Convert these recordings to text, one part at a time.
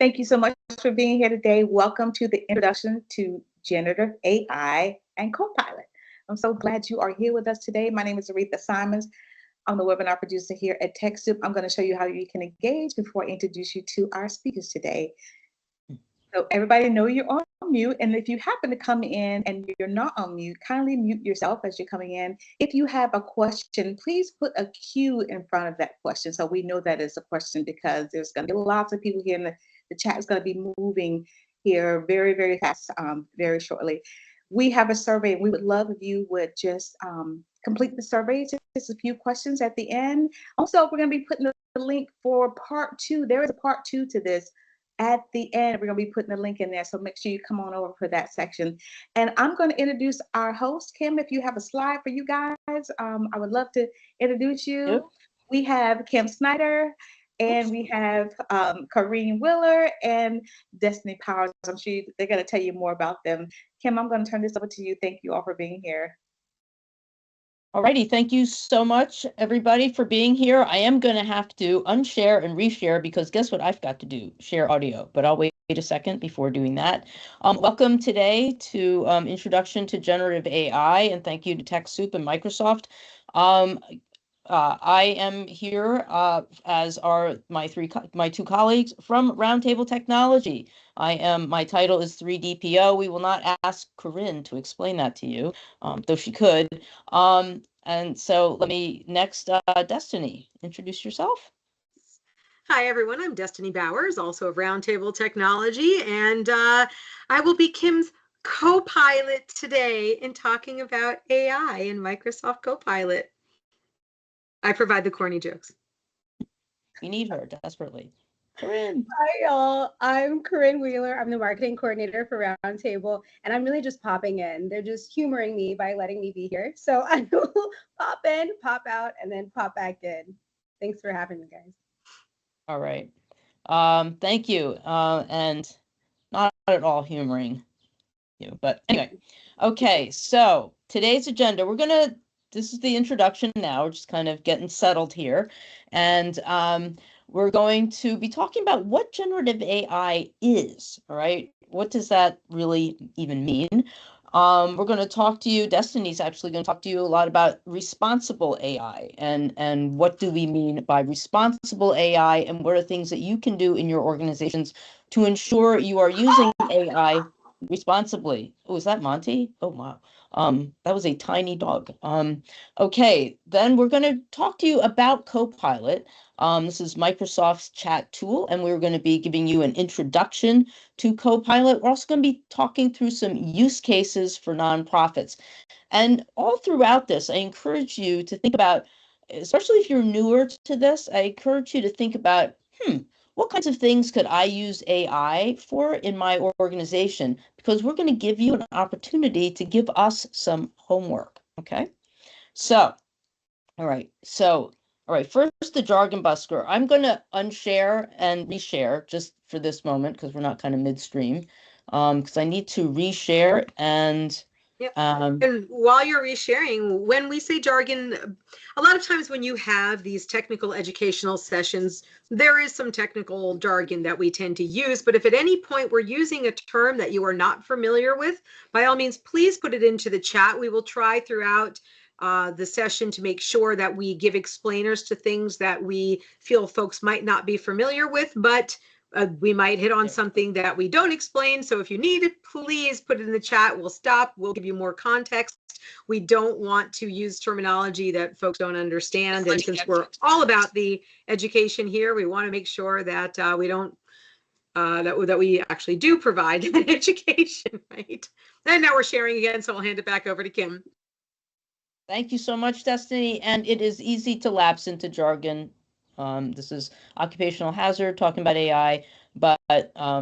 Thank you so much for being here today. Welcome to the introduction to generative AI and Copilot. I'm so glad you are here with us today. My name is Aretha Simons. I'm the webinar producer here at TechSoup. I'm going to show you how you can engage before I introduce you to our speakers today. So everybody know you're on mute, and if you happen to come in and you're not on mute, kindly mute yourself as you're coming in. If you have a question, please put a Q in front of that question so we know that is a question, because there's going to be lots of people here, and the chat is going to be moving here very, very fast, very shortly. We have a survey, and we would love if you would just complete the survey. Just a few questions at the end. Also, we're going to be putting the link for part 2. There is a part 2 to this. At the end, we're going to be putting the link in there, so make sure you come on over for that section. And I'm going to introduce our host. Kim, if you have a slide for you guys, I would love to introduce you. Yep. We have Kim Snyder, and we have Corrine Wheeler and Destiny Powers. I'm sure they're going to tell you more about them. Kim, I'm going to turn this over to you. Thank you all for being here. Alrighty, thank you so much, everybody, for being here. I am going to have to unshare and reshare, because guess what I've got to do? Share audio, but I'll wait a second before doing that. Welcome today to Introduction to Generative AI, and thank you to TechSoup and Microsoft. I am here as are my two colleagues from Roundtable Technology. My title is 3DPO. We will not ask Corinne to explain that to you, though she could. And so let me next, Destiny, introduce yourself. Hi, everyone. I'm Destiny Bowers, also of Roundtable Technology, and I will be Kim's co-pilot today in talking about AI and Microsoft Copilot. I provide the corny jokes. We need her desperately. Corinne. Hi, y'all. I'm Corinne Wheeler. I'm the marketing coordinator for Roundtable, and I'm really just popping in. They're just humoring me by letting me be here. So I will pop in, pop out, and then pop back in. Thanks for having me, guys. All right. Thank you. And not at all humoring you, but anyway. Okay, so today's agenda, this is the introduction now. We're just kind of getting settled here. And we're going to be talking about what generative AI is, all right? What does that really even mean? We're going to talk to you, Destiny's actually going to talk to you a lot about responsible AI and what do we mean by responsible AI, and what are things that you can do in your organizations to ensure you are using AI responsibly. Oh, is that Monty? Oh, wow. That was a tiny dog. Okay, then we're going to talk to you about Copilot. This is Microsoft's chat tool, and we're going to be giving you an introduction to Copilot. We're also going to be talking through some use cases for nonprofits. And all throughout this, I encourage you to think about, especially if you're newer to this, I encourage you to think about, what kinds of things could I use AI for in my organization? Because we're going to give you an opportunity to give us some homework, okay? So, all right, first the jargon busker. I'm going to unshare and reshare just for this moment, because we're not kind of midstream, because I need to reshare and... Yep. And while you're resharing, when we say jargon, a lot of times when you have these technical educational sessions, there is some technical jargon that we tend to use. But if at any point we're using a term that you are not familiar with, by all means, please put it into the chat. We will try throughout the session to make sure that we give explainers to things that we feel folks might not be familiar with, but we might hit on something that we don't explain. So if you need it, please put it in the chat. We'll stop. We'll give you more context. We don't want to use terminology that folks don't understand. And since we're all about the education here, we want to make sure that we don't, that we actually do provide an education, right? And now we're sharing again, so I'll hand it back over to Kim. Thank you so much, Destiny. And it is easy to lapse into jargon. This is occupational hazard, talking about AI, but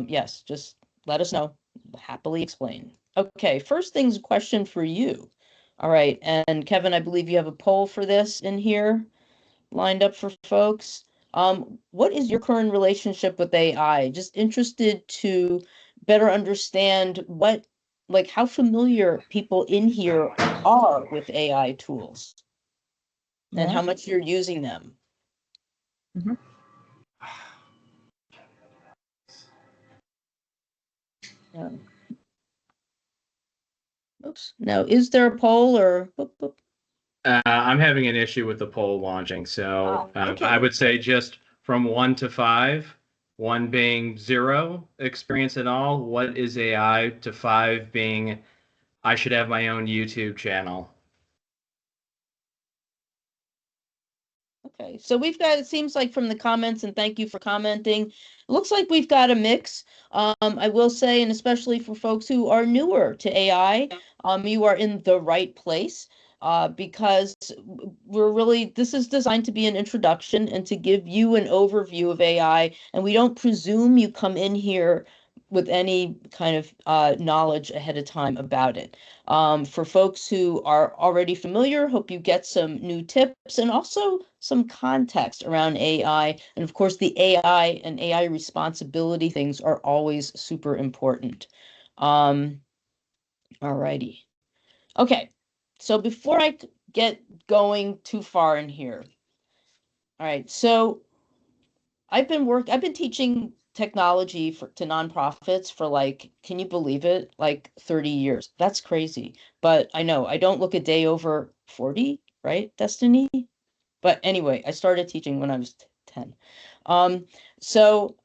yes, just let us know. Happily explain. Okay, first thing's a question for you. All right, and Kevin, I believe you have a poll for this in here lined up for folks. What is your current relationship with AI? Just interested to better understand how familiar people in here are with AI tools and how much you're using them. Oops. Now, is there a poll or? I'm having an issue with the poll launching. So okay. I would say just from 1 to 5, 1 being 0 experience at all. What is AI? To 5 being I should have my own YouTube channel. Okay, so we've got, it seems like from the comments, and thank you for commenting, it looks like we've got a mix. I will say, and especially for folks who are newer to AI, you are in the right place because we're really, this is designed to be an introduction and to give you an overview of AI, and we don't presume you come in here with any kind of knowledge ahead of time about it. For folks who are already familiar, hope you get some new tips and also some context around AI. And of course, the AI and AI responsibility things are always super important. All righty. Okay, so before I get going too far in here, all right, so I've been teaching technology to nonprofits for like, can you believe it? Like 30 years. That's crazy. But I know I don't look a day over 40, right, Destiny? But anyway, I started teaching when I was 10. So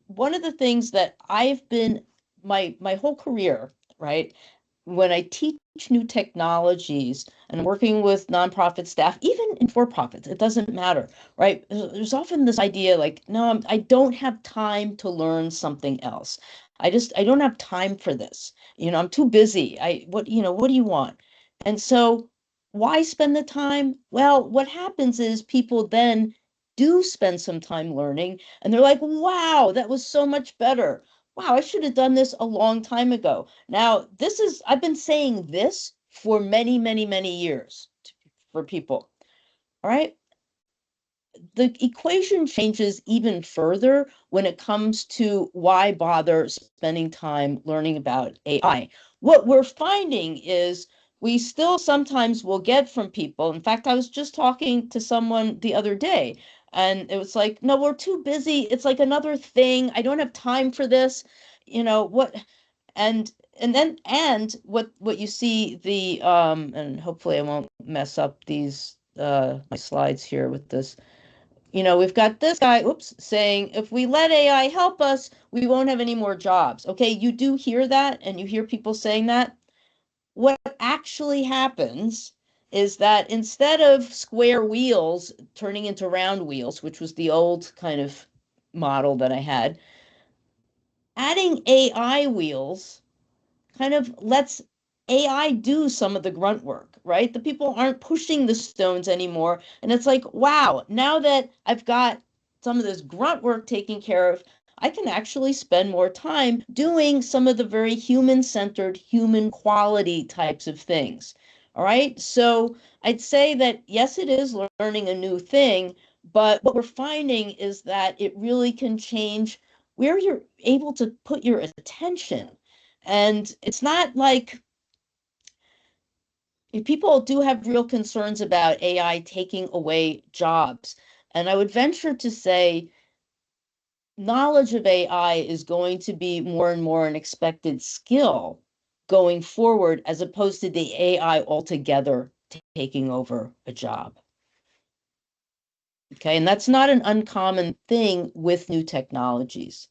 one of the things that I've been my whole career, right? When I teach new technologies and working with nonprofit staff, even in for-profits, it doesn't matter, right? There's often this idea like, no, I don't have time to learn something else. I don't have time for this. You know, I'm too busy. What do you want? And so why spend the time? Well, what happens is people then do spend some time learning and they're like, wow, that was so much better. Wow, I should have done this a long time ago. Now, I've been saying this for many, many, many years for people. All right. The equation changes even further when it comes to why bother spending time learning about AI. What we're finding is we still sometimes will get from people. In fact, I was just talking to someone the other day, and it was like, no, we're too busy. It's like another thing. I don't have time for this. You know what? And what you see and hopefully I won't mess up these my slides here with this. We've got this guy, oops, saying if we let AI help us, we won't have any more jobs. Okay, you do hear that, and you hear people saying that. What actually happens is that instead of square wheels turning into round wheels, which was the old kind of model that I had, adding AI wheels kind of lets AI do some of the grunt work, right? The people aren't pushing the stones anymore. And it's like, wow, now that I've got some of this grunt work taken care of, I can actually spend more time doing some of the very human-centered, human quality types of things. All right. So I'd say that, yes, it is learning a new thing, but what we're finding is that it really can change where you're able to put your attention. And it's not like people do have real concerns about AI taking away jobs. And I would venture to say knowledge of AI is going to be more and more an expected skill going forward, as opposed to the AI altogether taking over a job. Okay, and that's not an uncommon thing with new technologies.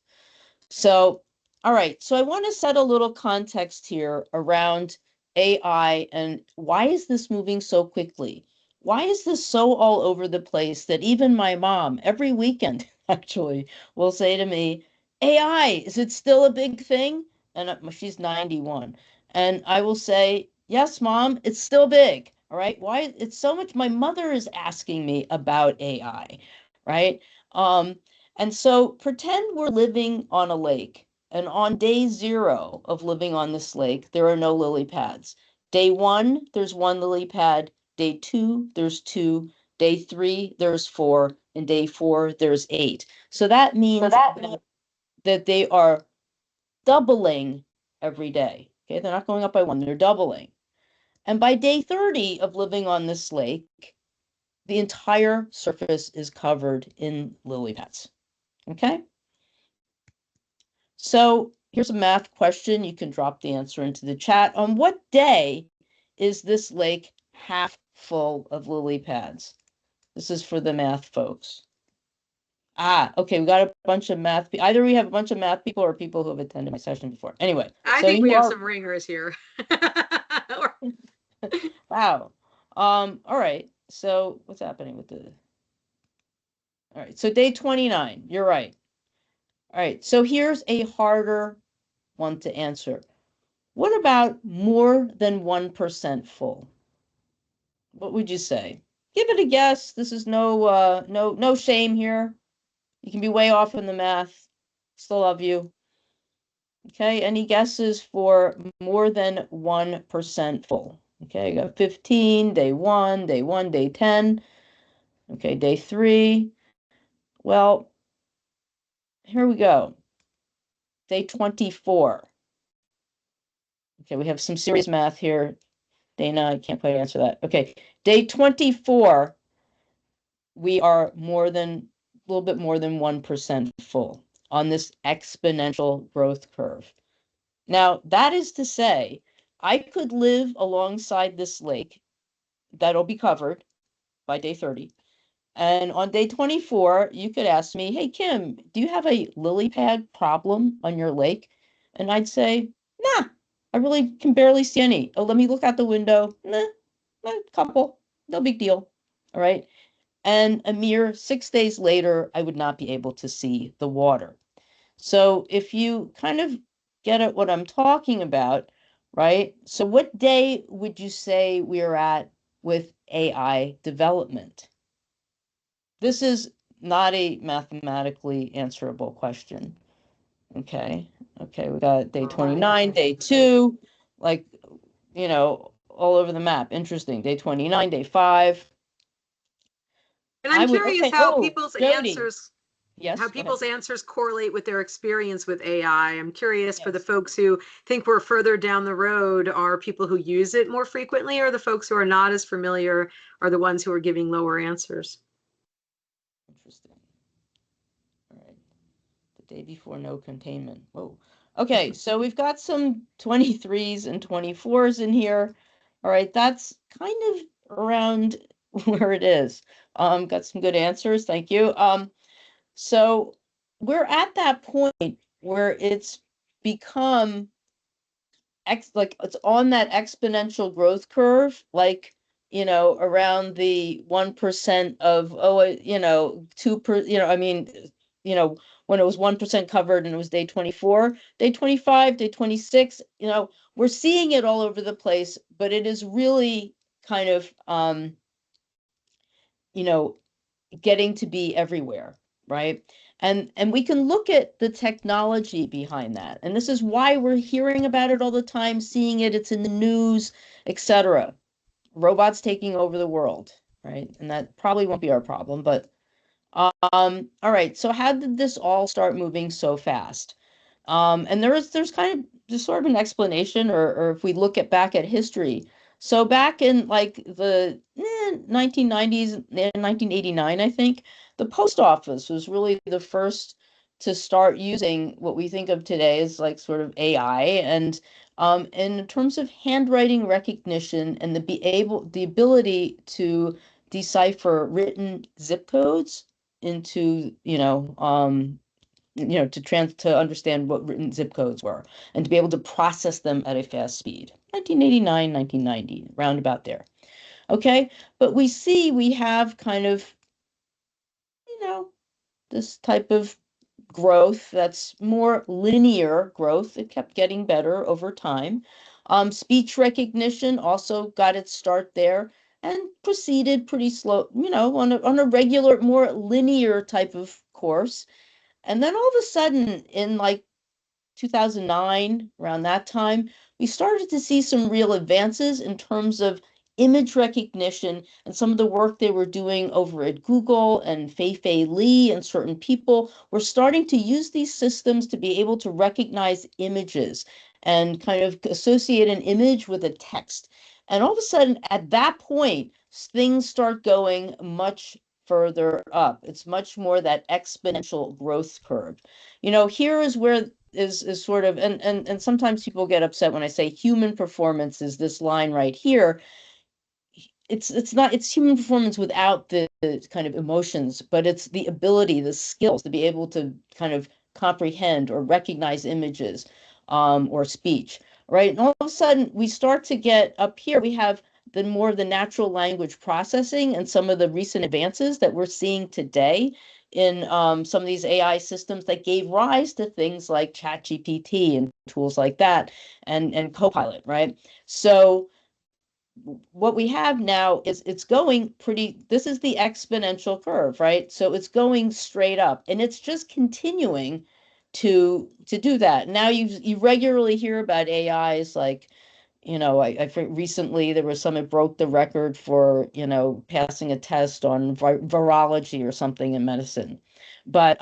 So, all right, so I want to set a little context here around AI and why is this moving so quickly? Why is this so all over the place that even my mom every weekend actually will say to me, AI, is it still a big thing? And she's 91. And I will say, yes, mom, it's still big. All right. Why? It's so much. My mother is asking me about AI, right? And so pretend we're living on a lake, and on day 0 of living on this lake, there are no lily pads. Day 1, there's 1 lily pad. Day 2, there's 2. Day 3, there's 4. And day 4, there's 8. So that means that they are doubling every day. Okay, they're not going up by 1, they're doubling. And by day 30 of living on this lake, the entire surface is covered in lily pads. Okay. So, here's a math question. You can drop the answer into the chat. On what day is this lake half full of lily pads? This is for the math folks. Okay, we got a bunch of math. Either we have a bunch of math people or people who have attended my session before. Anyway, I so think we have are, some ringers here. wow. All right. So what's happening with the? All right. So day 29. You're right. All right. So here's a harder one to answer. What about more than 1% full? What would you say? Give it a guess. This is no shame here. You can be way off in the math. Still love you. Okay, any guesses for more than 1% full? Okay, I got 15, day 1, day 10. Okay, day 3. Well, here we go. Day 24. Okay, we have some serious math here. Dana, I can't quite answer that. Okay, day 24, we are a little bit more than 1% full on this exponential growth curve. Now, that is to say, I could live alongside this lake that'll be covered by day 30. And on day 24, you could ask me, hey, Kim, do you have a lily pad problem on your lake? And I'd say, nah, I really can barely see any. Oh, let me look out the window. Nah, a couple, no big deal. All right. And a mere 6 days later, I would not be able to see the water. So if you kind of get at what I'm talking about, right? So what day would you say we're at with AI development? This is not a mathematically answerable question. Okay. Okay, we got day 29, day 2, like, all over the map. Interesting. Day 29, day 5. And I'm curious how people's Jody. answers Yes. how people's answers correlate with their experience with AI. I'm curious for the Yes. folks who think we're further down the road, are people who use it more frequently, or the folks who are not as familiar are the ones who are giving lower answers? Interesting. All right. The day before no containment. Whoa. Okay, so we've got some 23s and 24s in here. All right, that's kind of around where it is. Got some good answers. Thank you. So we're at that point where it's become like it's on that exponential growth curve, like around the 1% of 2 I mean, when it was 1% covered and it was day 24, day 25, day 26, we're seeing it all over the place, but it is really kind of you know getting to be everywhere, right? And we can look at the technology behind that. And this is why we're hearing about it all the time, seeing it, it's in the news, etc. Robots taking over the world, right? And that probably won't be our problem, but all right. So how did this all start moving so fast? And there's kind of just sort of an explanation, or if we look back at history. So back in like the 1990s, 1989, I think, the post office was really the first to start using what we think of today as like sort of AI, and in terms of handwriting recognition and the ability to decipher written zip codes into to understand what written zip codes were and to be able to process them at a fast speed. 1989, 1990, round about there. Okay, but we have kind of this type of growth that's more linear growth. It kept getting better over time. Speech recognition also got its start there and proceeded pretty slow, on a regular, more linear type of course. And then all of a sudden, in like 2009, around that time, we started to see some real advances in terms of image recognition and some of the work they were doing over at Google, and Fei Li and certain people were starting to use these systems to be able to recognize images and kind of associate an image with a text. And all of a sudden, at that point, things start going much further up. It's much more that exponential growth curve. Here is where is sort of, and sometimes people get upset when I say human performance is this line right here. It's not, it's human performance without the kind of emotions, but it's the ability, the skills to be able to kind of comprehend or recognize images, or speech, right? And all of a sudden we start to get up here, we have the more of the natural language processing and some of the recent advances that we're seeing today in some of these AI systems that gave rise to things like ChatGPT and tools like that, and Copilot, right? So what we have now is it's going pretty, this is the exponential curve, right? So it's going straight up and it's just continuing to do that. Now you regularly hear about AIs like, I think recently there was some, it broke the record for, passing a test on virology or something in medicine. But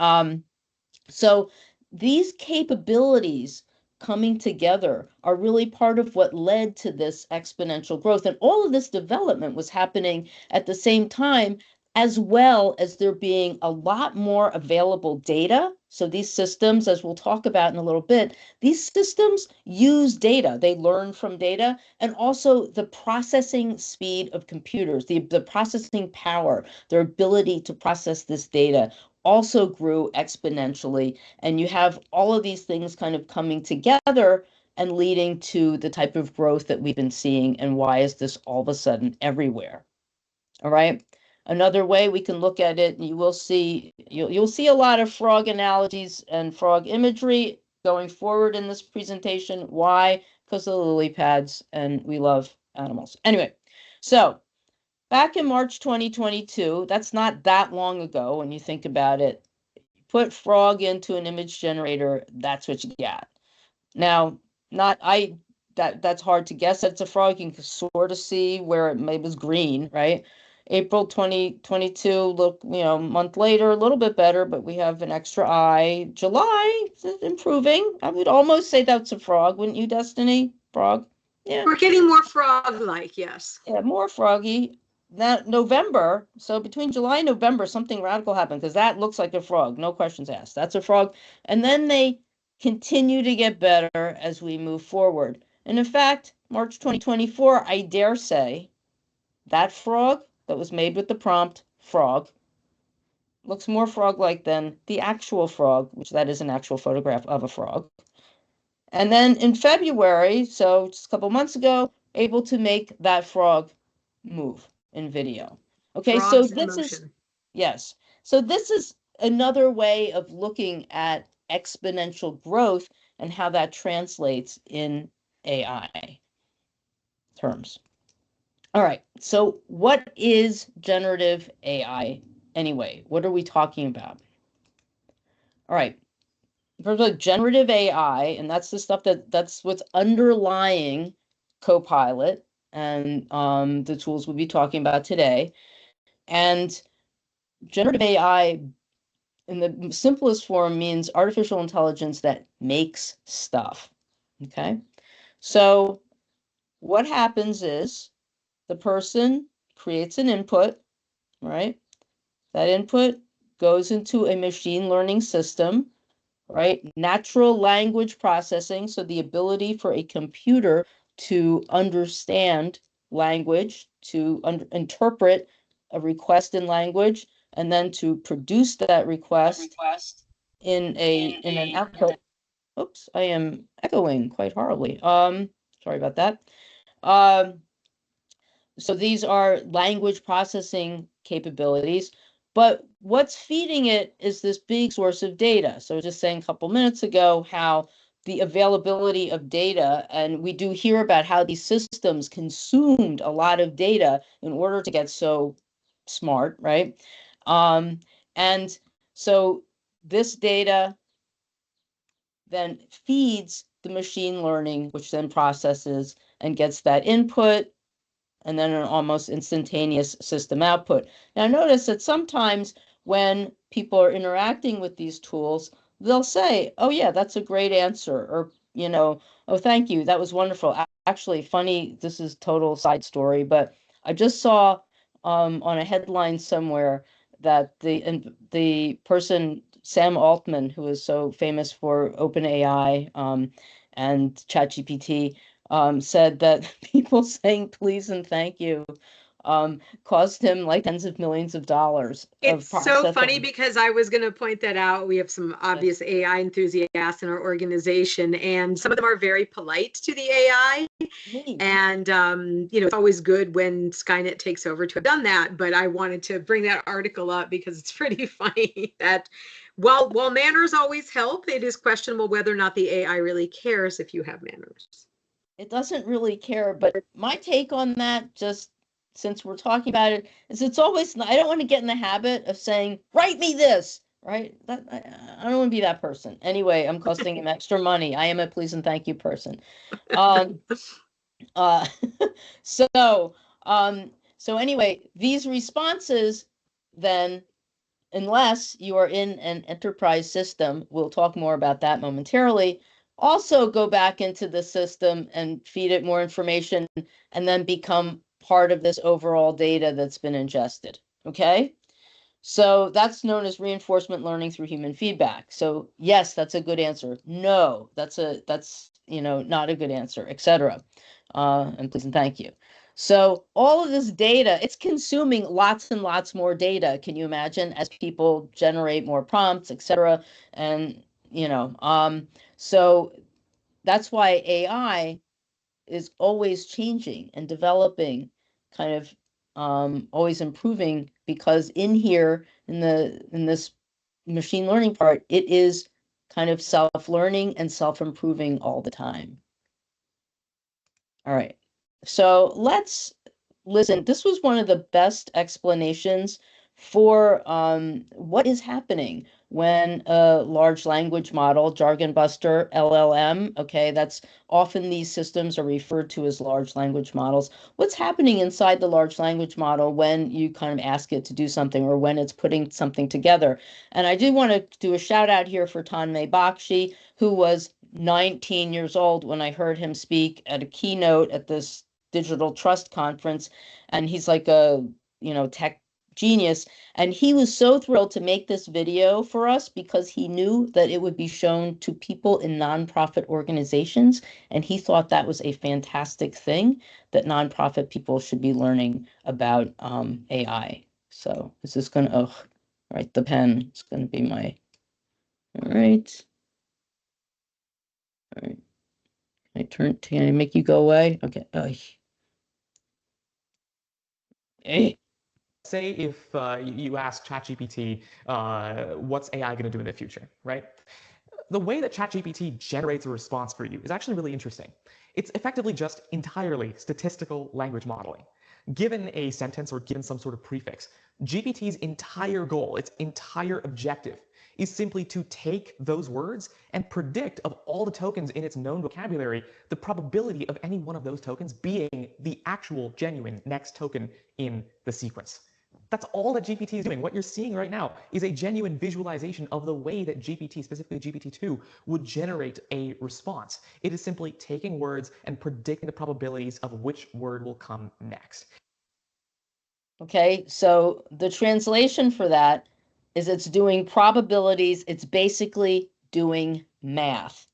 so these capabilities coming together are really part of what led to this exponential growth. And all of this development was happening at the same time, as well as there being a lot more available data. So these systems, as we'll talk about in a little bit, these systems use data. They learn from data, and also the processing speed of computers, the processing power, their ability to process this data also grew exponentially. And you have all of these things kind of coming together and leading to the type of growth that we've been seeing. And why is this all of a sudden everywhere? All right. Another way we can look at it, and you'll see a lot of frog analogies and frog imagery going forward in this presentation. Why? Because of the lily pads, and we love animals. Anyway, so back in March 2022, that's not that long ago when you think about it, put frog into an image generator, that's what you get. Now, that's hard to guess that it's a frog. You can sort of see where it was green, right? April 2022, look, a month later, a little bit better, but we have an extra eye. July, improving. I would almost say that's a frog, wouldn't you, Destiny? Frog? Yeah. We're getting more frog-like, yes. Yeah, more froggy. That November, so between July and November, something radical happened because that looks like a frog, no questions asked. That's a frog. And then they continue to get better as we move forward. And in fact, March 2024, I dare say that frog that was made with the prompt frog looks more frog-like than the actual frog, which that is an actual photograph of a frog. And then in February, so just a couple months ago, able to make that frog move in video. Okay, Frogs so in this is, motion. yes. So this is another way of looking at exponential growth and how that translates in AI terms. All right, so what is generative AI anyway? What are we talking about? All right, for the generative AI, and that's the stuff that's what's underlying Copilot and the tools we'll be talking about today. And generative AI, in the simplest form, means artificial intelligence that makes stuff. Okay, so what happens is the person creates an input, right? That input goes into a machine learning system, right? Natural language processing, so the ability for a computer to understand language, to interpret a request in language, and then to produce that request in an output. Oops, I am echoing quite horribly. Sorry about that. Um, so these are language processing capabilities, but what's feeding it is this big source of data. So just saying a couple minutes ago how the availability of data, and we do hear about how these systems consumed a lot of data in order to get so smart, right? And so this data then feeds the machine learning, which then processes and gets that input, and then an almost instantaneous system output. Now notice that sometimes when people are interacting with these tools, they'll say, oh yeah, that's a great answer, or, oh, thank you, that was wonderful. Actually, funny, this is total side story, but I just saw on a headline somewhere that the person Sam Altman, who is so famous for OpenAI and ChatGPT, said that people saying please and thank you cost him like tens of millions of dollars. It's so funny because I was going to point that out. We have some obvious AI enthusiasts in our organization, and some of them are very polite to the AI. And, it's always good when Skynet takes over to have done that. But I wanted to bring that article up because it's pretty funny that while manners always help, it is questionable whether or not the AI really cares if you have manners. It doesn't really care. But my take on that, just since we're talking about it, is it's always, I don't want to get in the habit of saying, write me this, right? I don't want to be that person. Anyway, I'm costing him extra money. I am a please and thank you person. So anyway, these responses then, unless you are in an enterprise system, we'll talk more about that momentarily, also go back into the system and feed it more information and then become part of this overall data that's been ingested. Okay? So that's known as reinforcement learning through human feedback. So yes, that's a good answer. No, that's not a good answer, etc. And please and thank you. So all of this data, it's consuming lots and lots more data. Can you imagine, as people generate more prompts, etc. And so that's why AI is always changing and developing, kind of always improving, because in here, in this machine learning part, it is kind of self-learning and self-improving all the time. All right, so let's listen. This was one of the best explanations for what is happening when a large language model, jargon buster, LLM, okay, that's often these systems are referred to as large language models. What's happening inside the large language model when you kind of ask it to do something or when it's putting something together? And I do want to do a shout out here for Tanmay Bakshi, who was 19 years old when I heard him speak at a keynote at this digital trust conference, and he's like a tech genius, and he was so thrilled to make this video for us because he knew that it would be shown to people in nonprofit organizations, and he thought that was a fantastic thing, that nonprofit people should be learning about AI. So is this gonna, oh, right, the pen is gonna be my, all right. All right. Can I make you go away? Okay. Hey. Say if you ask ChatGPT, what's AI going to do in the future, right? The way that ChatGPT generates a response for you is actually really interesting. It's effectively just entirely statistical language modeling. Given a sentence or given some sort of prefix, GPT's entire goal, its entire objective, is simply to take those words and predict, of all the tokens in its known vocabulary, the probability of any one of those tokens being the actual genuine next token in the sequence. That's all that GPT is doing. What you're seeing right now is a genuine visualization of the way that GPT, specifically GPT-2, would generate a response. It is simply taking words and predicting the probabilities of which word will come next. Okay, so the translation for that is it's doing probabilities. It's basically doing math.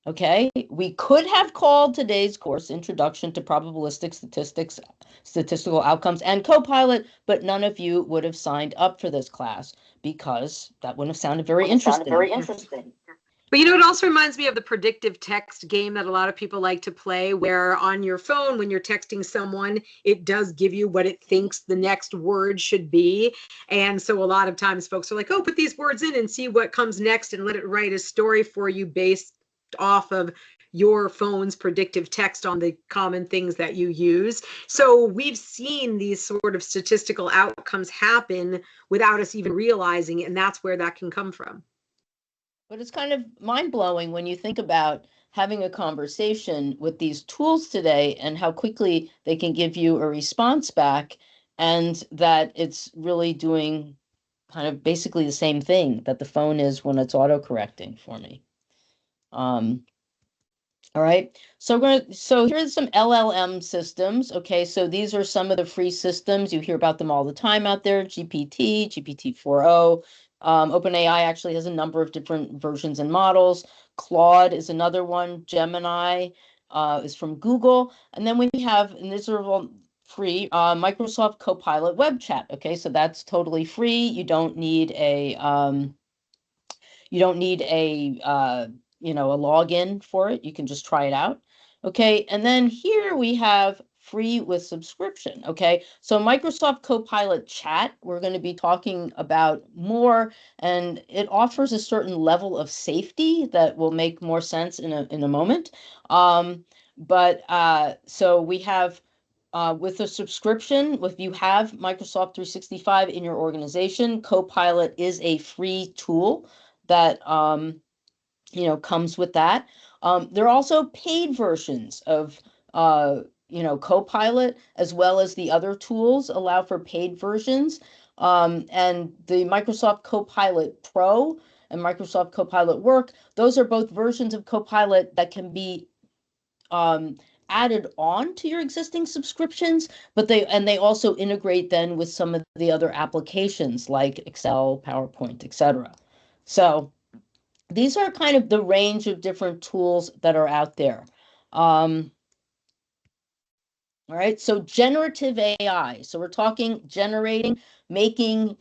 Okay, we could have called today's course Introduction to Probabilistic Statistics, Statistical Outcomes, and Copilot, but none of you would have signed up for this class because that wouldn't have sounded very interesting. But it also reminds me of the predictive text game that a lot of people like to play, where on your phone, when you're texting someone, it does give you what it thinks the next word should be. And so a lot of times folks are like, oh, put these words in and see what comes next and let it write a story for you based off of your phone's predictive text on the common things that you use. So we've seen these sort of statistical outcomes happen without us even realizing it, and that's where that can come from. But it's kind of mind-blowing when you think about having a conversation with these tools today and how quickly they can give you a response back, and that it's really doing kind of basically the same thing that the phone is when it's auto-correcting for me. All right, so here's some LLM systems. Okay, so these are some of the free systems. You hear about them all the time out there: GPT, GPT-4o, OpenAI actually has a number of different versions and models. Claude is another one. Gemini is from Google. And then we have, and these are all free, Microsoft Copilot web chat. Okay, so that's totally free. You don't need a a login for it. You can just try it out. Okay, and then here we have free with subscription. Okay, so Microsoft Copilot Chat, we're going to be talking about more, and it offers a certain level of safety that will make more sense in a moment. So we have with a subscription, if you have Microsoft 365 in your organization, Copilot is a free tool that comes with that. There are also paid versions of Copilot, as well as the other tools allow for paid versions. And the Microsoft Copilot Pro and Microsoft Copilot Work, those are both versions of Copilot that can be added on to your existing subscriptions, but they also integrate then with some of the other applications like Excel, PowerPoint, etc. So these are kind of the range of different tools that are out there. All right, so generative AI. So we're talking generating, making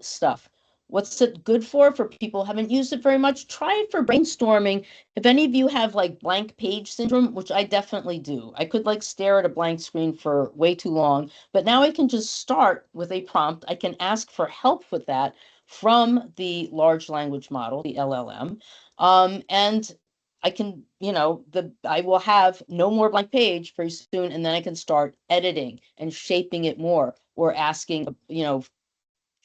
stuff. What's it good for? For people who haven't used it very much, try it for brainstorming. If any of you have like blank page syndrome, which I definitely do, I could like stare at a blank screen for way too long, but now I can just start with a prompt. I can ask for help with that from the large language model, the LLM, and I can, I will have no more blank page pretty soon, and then I can start editing and shaping it more, or asking,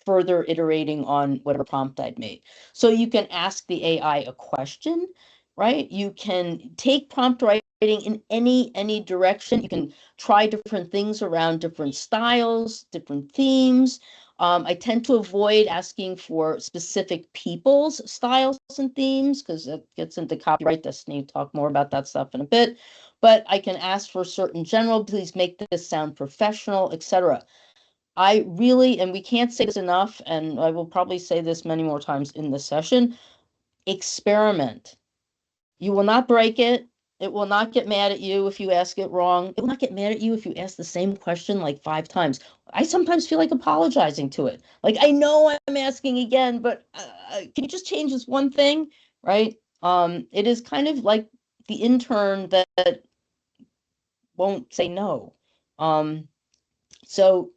further iterating on whatever prompt I'd made. So you can ask the AI a question, right? You can take prompt writing in any direction. You can try different things around different styles, different themes. I tend to avoid asking for specific people's styles and themes because it gets into copyright. Destiny, talk more about that stuff in a bit. But I can ask for certain general, please make this sound professional, etc. I really, and we can't say this enough, and I will probably say this many more times in this session, experiment. You will not break it. It will not get mad at you if you ask it wrong. It will not get mad at you if you ask the same question like 5 times. I sometimes feel like apologizing to it. Like, I know I'm asking again, but can you just change this one thing, right? It is kind of like the intern that won't say no. So,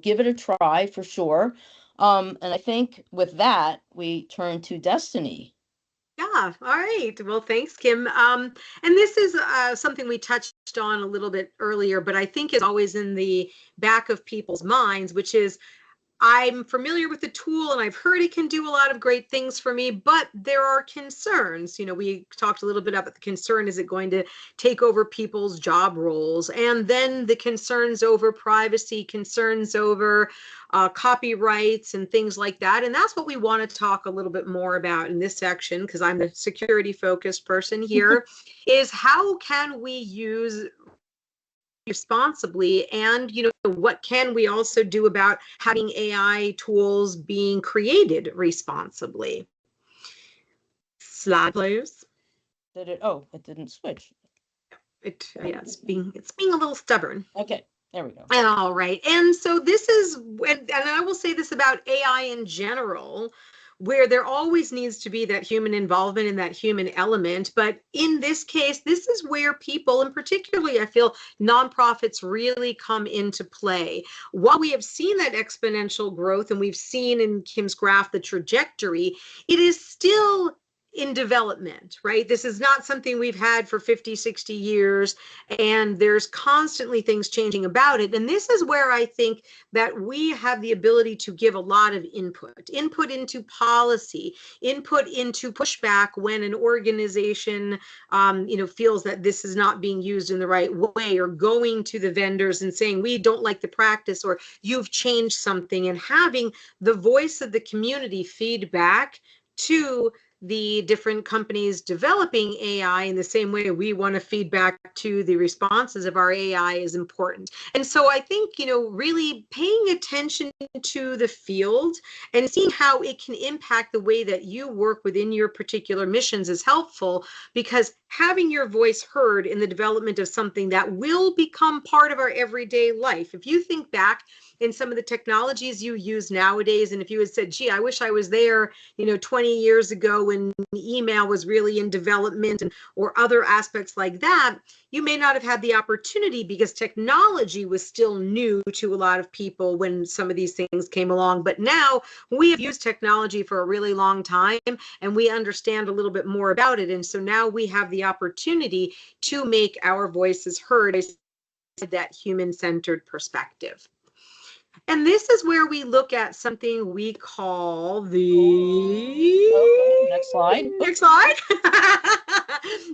give it a try for sure. And I think with that, we turn to Destiny. Yeah, all right. Well, thanks, Kim. And this is something we touched on a little bit earlier, but I think is always in the back of people's minds, which is I'm familiar with the tool and I've heard it can do a lot of great things for me, but there are concerns. We talked a little bit about the concern, is it going to take over people's job roles? And then the concerns over privacy, concerns over copyrights and things like that. And that's what we want to talk a little bit more about in this section, because I'm the security focused person here, is how can we use responsibly, and what can we also do about having AI tools being created responsibly. Slide, please. Did it? Oh, it didn't switch. It's being a little stubborn. Okay, there we go. All right, and so this is, and I will say this about AI in general, where there always needs to be that human involvement and that human element. But in this case, this is where people, and particularly I feel nonprofits, really come into play. While we have seen that exponential growth, and we've seen in Kim's graph the trajectory, it is still in development, right? This is not something we've had for 50, 60 years, and there's constantly things changing about it. And this is where I think that we have the ability to give a lot of input into policy, input into pushback when an organization, feels that this is not being used in the right way, or going to the vendors and saying, we don't like the practice, or you've changed something, and having the voice of the community feedback to the different companies developing AI in the same way we want to feed back to the responses of our AI is important. And so I think, really paying attention to the field and seeing how it can impact the way that you work within your particular missions is helpful, because having your voice heard in the development of something that will become part of our everyday life. If you think back in some of the technologies you use nowadays, and if you had said, gee, I wish I was there, 20 years ago when email was really in development, or other aspects like that, you may not have had the opportunity because technology was still new to a lot of people when some of these things came along. But now we have used technology for a really long time, and we understand a little bit more about it. And so now we have the opportunity to make our voices heard, that human-centered perspective. And this is where we look at something we call the... Okay, next slide. Next slide.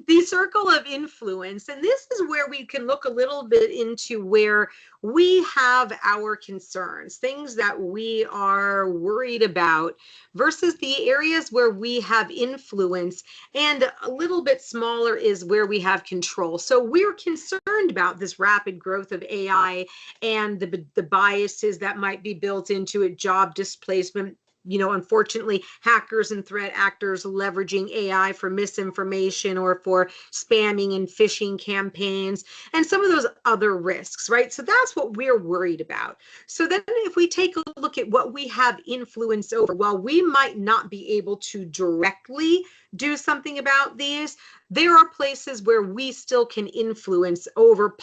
The circle of influence. And this is where we can look a little bit into where we have our concerns, things that we are worried about, versus the areas where we have influence, and a little bit smaller is where we have control. So we're concerned about this rapid growth of AI and the biases that might be built into it, job displacement. Unfortunately, hackers and threat actors leveraging AI for misinformation or for spamming and phishing campaigns, and some of those other risks, right? So that's what we're worried about. So then if we take a look at what we have influence over, while we might not be able to directly do something about these, there are places where we still can influence over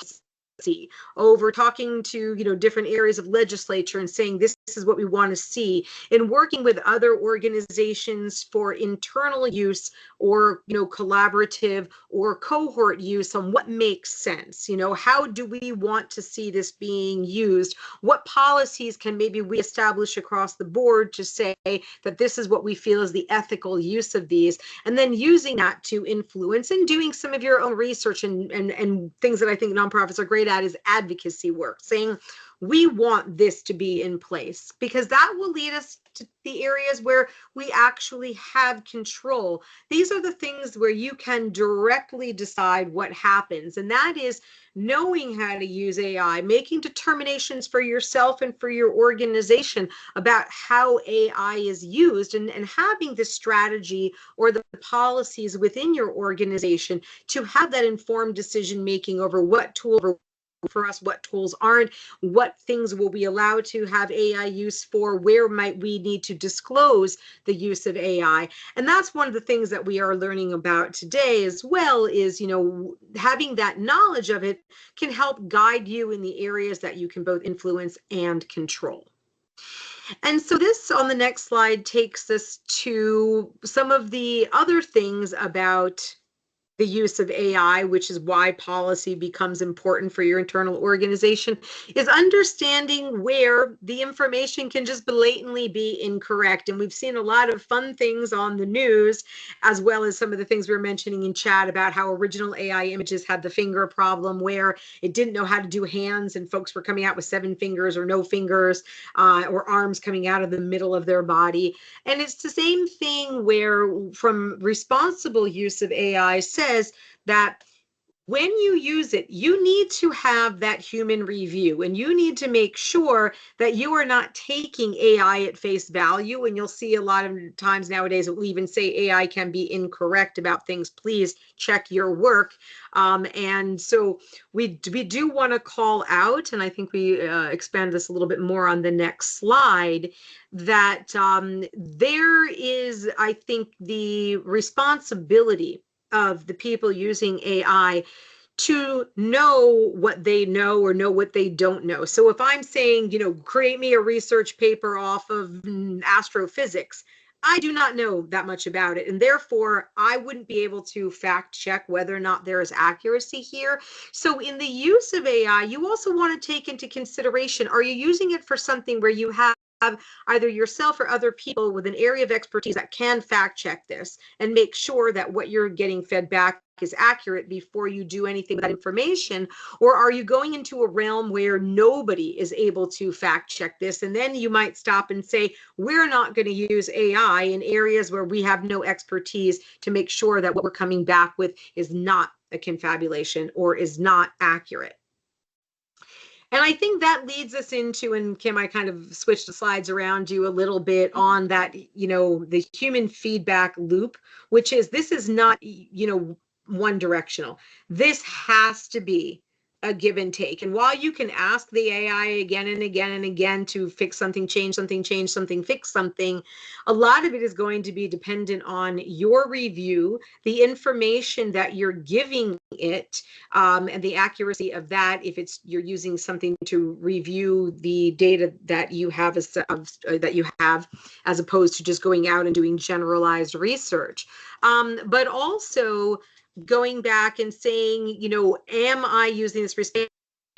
talking to different areas of legislature and saying this is what we want to see, and working with other organizations for internal use, or collaborative or cohort use on what makes sense. How do we want to see this being used? What policies can maybe we establish across the board to say that this is what we feel is the ethical use of these, and then using that to influence, and doing some of your own research and things that I think nonprofits are great at is advocacy work, saying we want this to be in place, because that will lead us to the areas where we actually have control. These are the things where you can directly decide what happens, and that is knowing how to use AI, making determinations for yourself and for your organization about how AI is used, and having the strategy or the policies within your organization to have that informed decision making over what tools for us, what tools aren't, what things will we allow to have AI use for, where might we need to disclose the use of AI. And that's one of the things that we are learning about today as well, is having that knowledge of it can help guide you in the areas that you can both influence and control. And so this on the next slide takes us to some of the other things about the use of AI, which is why policy becomes important for your internal organization, is understanding where the information can just blatantly be incorrect. And we've seen a lot of fun things on the news, as well as some of the things we were mentioning in chat about how original AI images had the finger problem, where it didn't know how to do hands, and folks were coming out with 7 fingers or no fingers, or arms coming out of the middle of their body. And it's the same thing where, from responsible use of AI, says that when you use it, you need to have that human review, and you need to make sure that you are not taking AI at face value. And you'll see a lot of times nowadays it will even say AI can be incorrect about things. Please check your work. And so we do want to call out, and I think we expand this a little bit more on the next slide, that there is, I think, the responsibility of the people using AI to know what they know or know what they don't know. So if I'm saying, create me a research paper off of astrophysics, I do not know that much about it, and therefore I wouldn't be able to fact check whether or not there is accuracy here. So in the use of AI, you also want to take into consideration, are you using it for something where you have either yourself or other people with an area of expertise that can fact check this and make sure that what you're getting fed back is accurate before you do anything with that information? Or are you going into a realm where nobody is able to fact check this? And then you might stop and say, we're not going to use AI in areas where we have no expertise to make sure that what we're coming back with is not a confabulation or is not accurate. And I think that leads us into, and Kim, I kind of switched the slides around you a little bit on that, the human feedback loop, which is, this is not, one directional. This has to be a give and take. And while you can ask the AI again and again and again to fix something, change something, fix something, a lot of it is going to be dependent on your review, the information that you're giving it, and the accuracy of that. If you're using something to review the data that you have as opposed to just going out and doing generalized research, but also going back and saying, am I using this research?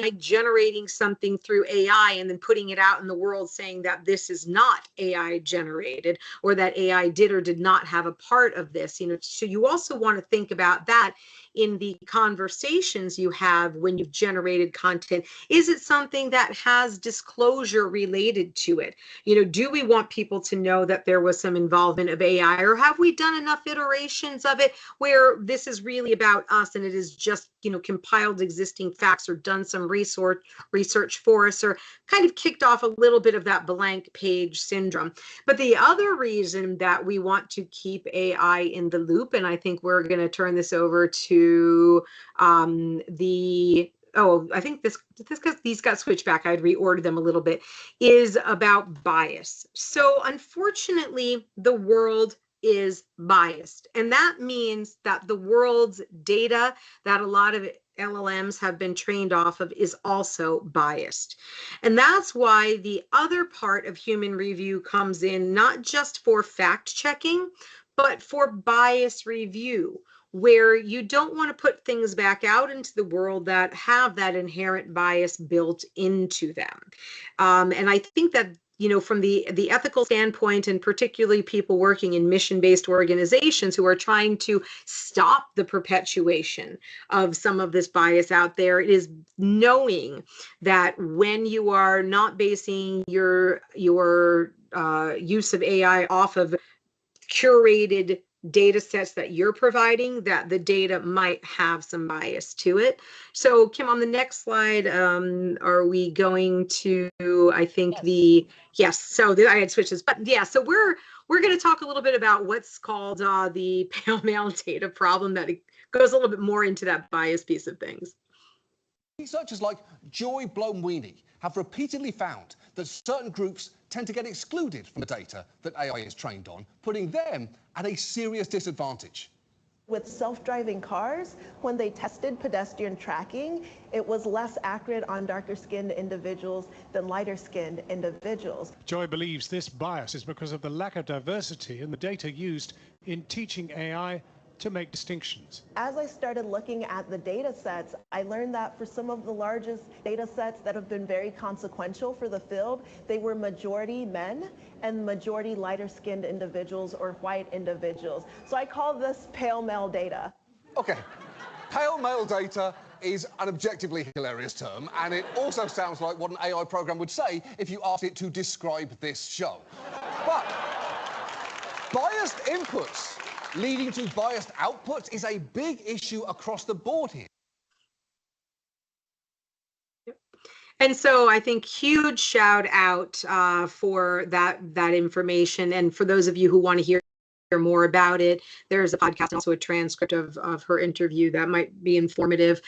Am I generating something through AI and then putting it out in the world saying that this is not AI generated, or that AI did or did not have a part of this? So you also want to think about that in the conversations you have when you've generated content. Is it something that has disclosure related to it? Do we want people to know that there was some involvement of AI, or have we done enough iterations of it where this is really about us and it is just, compiled existing facts, or done some research for us, or kind of kicked off a little bit of that blank page syndrome? But the other reason that we want to keep AI in the loop, and I think we're going to turn this over to I think these got switched back. I'd reordered them a little bit, is about bias. So unfortunately, the world is biased. And that means that the world's data that a lot of LLMs have been trained off of is also biased. And that's why the other part of human review comes in, not just for fact checking, but for bias review, where you don't want to put things back out into the world that have that inherent bias built into them. And I think that, from the ethical standpoint, and particularly people working in mission-based organizations who are trying to stop the perpetuation of some of this bias out there, it is knowing that when you are not basing your use of AI off of curated data sets that you're providing, that the data might have some bias to it. So Kim, on the next slide, are we going to, I think yes, so I had switches, but yeah, so we're going to talk a little bit about what's called the pale male data problem, that it goes a little bit more into that bias piece of things. Researchers like Joy Blomweeny have repeatedly found that certain groups tend to get excluded from the data that AI is trained on, putting them at a serious disadvantage. With self-driving cars, when they tested pedestrian tracking, it was less accurate on darker-skinned individuals than lighter-skinned individuals. Joy believes this bias is because of the lack of diversity in the data used in teaching AI to make distinctions. As I started looking at the data sets, I learned that for some of the largest data sets that have been very consequential for the field, they were majority men and majority lighter-skinned individuals or white individuals. So I call this pale male data. Okay, pale male data is an objectively hilarious term, and it also sounds like what an AI program would say if you asked it to describe this show. But biased inputs leading to biased outputs is a big issue across the board here. And so I think huge shout out for that information. And for those of you who want to hear more about it, there's a podcast and also a transcript of her interview that might be informative.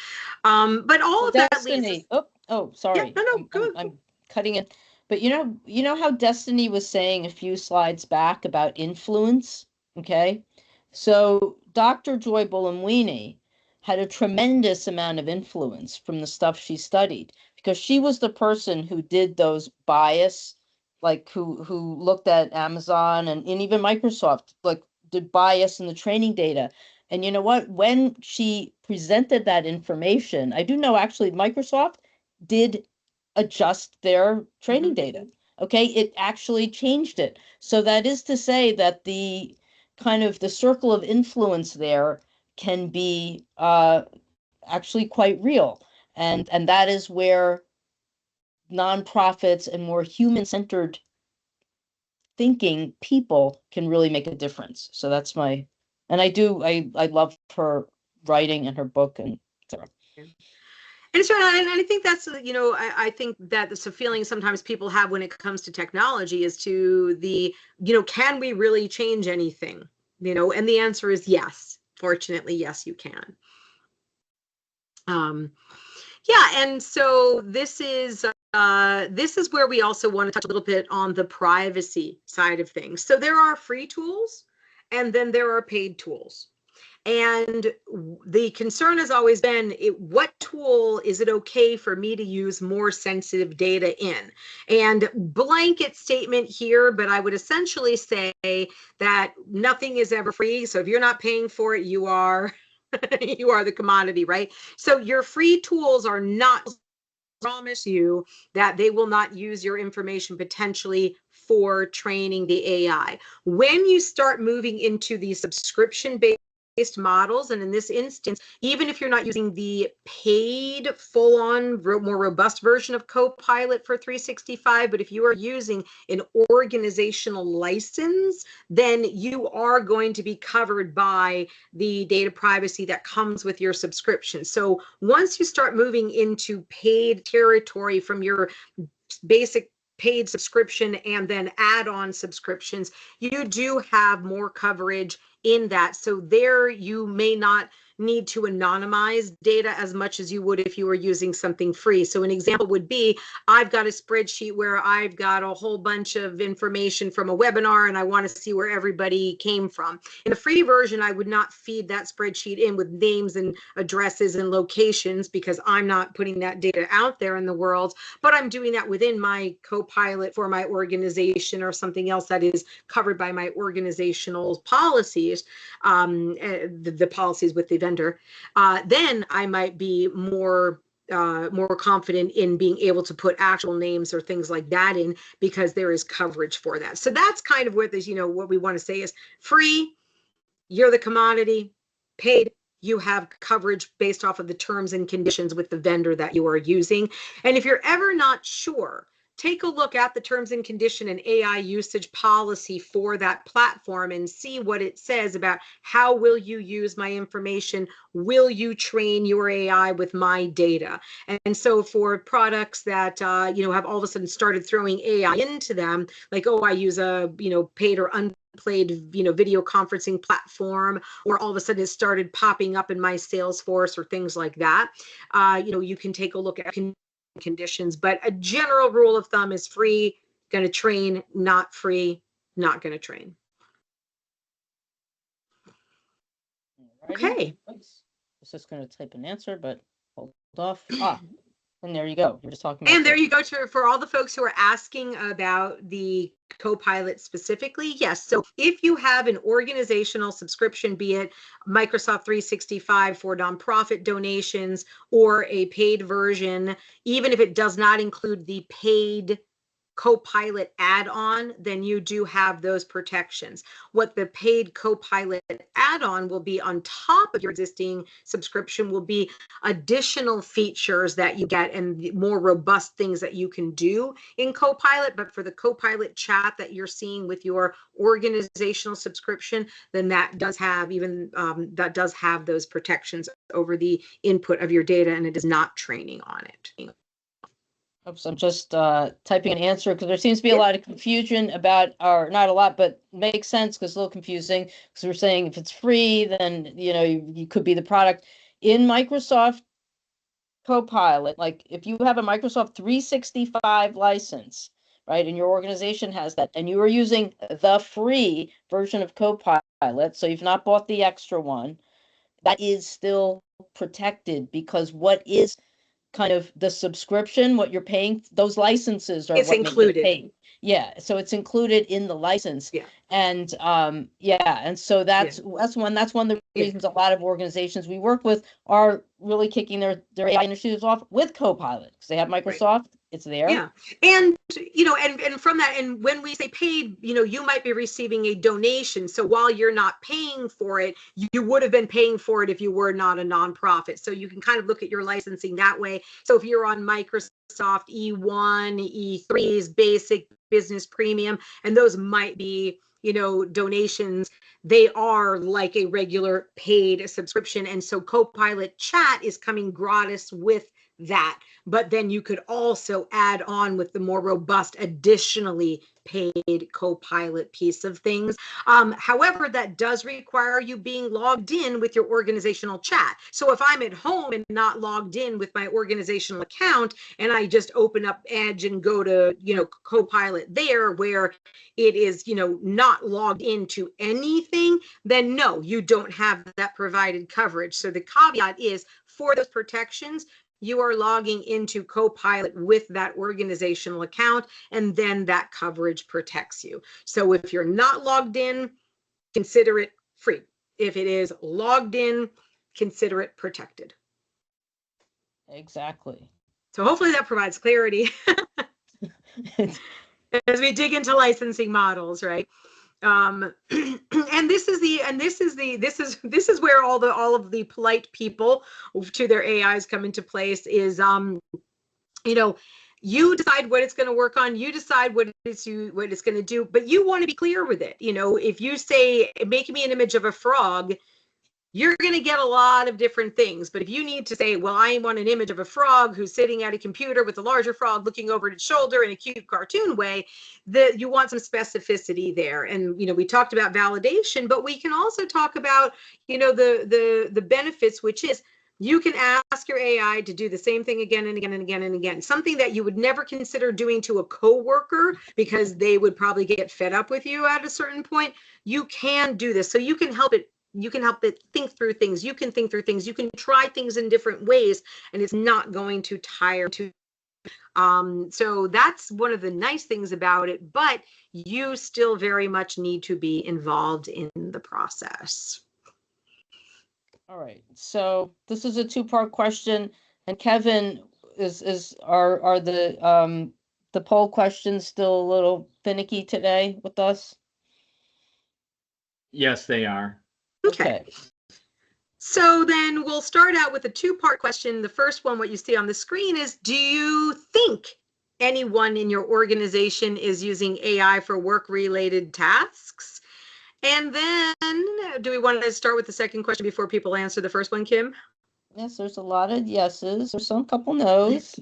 But all of Destiny. that leads... sorry. Yeah, no, go. I'm cutting it. But you know how Destiny was saying a few slides back about influence, okay? So Dr. Joy Buolamwini had a tremendous amount of influence from the stuff she studied, because she was the person who did those bias, like who looked at Amazon and even Microsoft, like did bias in the training data. And you know what? When she presented that information, I do know actually Microsoft did adjust their training data. Okay, it actually changed it. So that is to say that the kind of the circle of influence there can be actually quite real. And that is where nonprofits and more human-centered thinking people can really make a difference. So that's my, and I love her writing and her book and etc. And so, and I think that's, I think that it's a feeling sometimes people have when it comes to technology is to the, can we really change anything? And the answer is yes. Fortunately, yes, you can. Yeah, and so this is where we also want to touch a little bit on the privacy side of things. So there are free tools, and then there are paid tools. And the concern has always been, what tool is it okay for me to use more sensitive data in? And blanket statement here, but I would essentially say that nothing is ever free. So if you're not paying for it, you are you are the commodity, right? So your free tools are not, promise you that they will not use your information potentially for training the AI. When you start moving into the subscription-based models, and in this instance, even if you're not using the paid full-on more robust version of Copilot for 365, but if you are using an organizational license, then you are going to be covered by the data privacy that comes with your subscription. So once you start moving into paid territory from your basic paid subscription and then add-on subscriptions, you do have more coverage in that. So there you may not need to anonymize data as much as you would if you were using something free. So an example would be, I've got a spreadsheet where I've got a whole bunch of information from a webinar and I want to see where everybody came from. In the free version, I would not feed that spreadsheet in with names and addresses and locations because I'm not putting that data out there in the world, but I'm doing that within my Copilot for my organization or something else that is covered by my organizational policies, the policies with the vendor. Then I might be more confident in being able to put actual names or things like that in because there is coverage for that. So that's kind of what this, what we want to say is free, you're the commodity, paid, you have coverage based off of the terms and conditions with the vendor that you are using. And if you're ever not sure, take a look at the terms and condition and AI usage policy for that platform and see what it says about how will you use my information? Will you train your AI with my data? And so for products that, have all of a sudden started throwing AI into them, like, oh, I use a, paid or unpaid, video conferencing platform, or all of a sudden it started popping up in my Salesforce or things like that, you can take a look at conditions, but a general rule of thumb is free, going to train, not free, not going to train. Okay. I was just going to type an answer, but hold off. And there you go. You're just talking about. And there you go, for all the folks who are asking about the Copilot specifically. Yes. So if you have an organizational subscription, be it Microsoft 365 for nonprofit donations or a paid version, even if it does not include the paid Copilot add-on, then you do have those protections. What the paid Copilot add-on will be on top of your existing subscription will be additional features that you get and more robust things that you can do in Copilot. But for the Copilot chat that you're seeing with your organizational subscription, then that does have those protections over the input of your data, and it is not training on it. Oops, I'm just typing an answer because there seems to be a lot of confusion about, or not a lot, but makes sense because it's a little confusing because we're saying if it's free, then you could be the product. In Microsoft Copilot, like if you have a Microsoft 365 license, right, and your organization has that, and you are using the free version of Copilot, so you've not bought the extra one, that is still protected because what is kind of the subscription, what you're paying, those licenses are it's what included. Make it paid. Yeah, so it's included in the license. Yeah. And and so that's one of the reasons a lot of organizations we work with are really kicking their AI initiatives off with Copilot because they have Microsoft. Right. it's there. Yeah. And, and from that, and when we say paid, you might be receiving a donation. So while you're not paying for it, you would have been paying for it if you were not a nonprofit. So you can kind of look at your licensing that way. So if you're on Microsoft E1, E3's basic, business premium, and those might be, donations, they are like a regular paid subscription. And so Copilot Chat is coming gratis with that. But then you could also add on with the more robust, additionally paid Copilot piece of things. However, that does require you being logged in with your organizational chat. So if I'm at home and not logged in with my organizational account, and I just open up Edge and go to, Copilot there, where it is, not logged into anything, then no, you don't have that provided coverage. So the caveat is, for those protections, you are logging into Copilot with that organizational account, and then that coverage protects you. So if you're not logged in, consider it free. If it is logged in, consider it protected. Exactly. So hopefully that provides clarity as we dig into licensing models, right? And this is where all of the polite people to their AIs come into place. Is you decide what it's going to work on, you decide what it's going to do, but you want to be clear with it. If you say, make me an image of a frog, you're going to get a lot of different things. But if you need to say, well, I want an image of a frog who's sitting at a computer with a larger frog looking over its shoulder in a cute cartoon way, that you want some specificity there. And, we talked about validation, but we can also talk about, the benefits, which is you can ask your AI to do the same thing again and again and again and again. Something that you would never consider doing to a coworker because they would probably get fed up with you at a certain point. You can do this. So you can help it think through things. You can think through things. You can try things in different ways, and it's not going to tire to. So that's one of the nice things about it, but you still very much need to be involved in the process. All right. So this is a two-part question, and Kevin, are the poll questions still a little finicky today with us? Yes, they are. Okay. So then we'll start out with a two-part question. The first one, what you see on the screen, is, do you think anyone in your organization is using AI for work-related tasks? And then do we want to start with the second question before people answer the first one, Kim? Yes, there's a lot of yeses. There's some couple no's,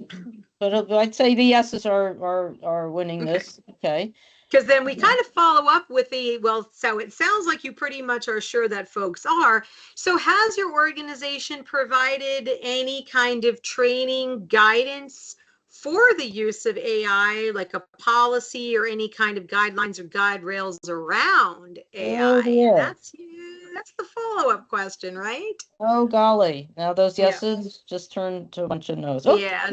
but I'd say the yeses are winning this. Okay. Because then we kind of follow up with so it sounds like you pretty much are sure that folks are. So has your organization provided any kind of training guidance for the use of AI, like a policy or any kind of guidelines or guide rails around AI? Oh, dear. That's the follow-up question, right? Oh, golly. Now those yeses just turned to a bunch of no's. Oh, yeah.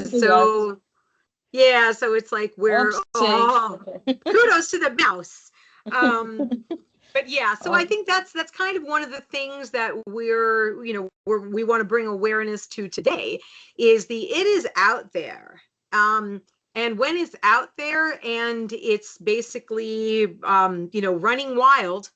So it's like we're kudos to the mouse. But yeah, so I think that's kind of one of the things that we want to bring awareness to today is it is out there. And when it's out there and it's basically running wild,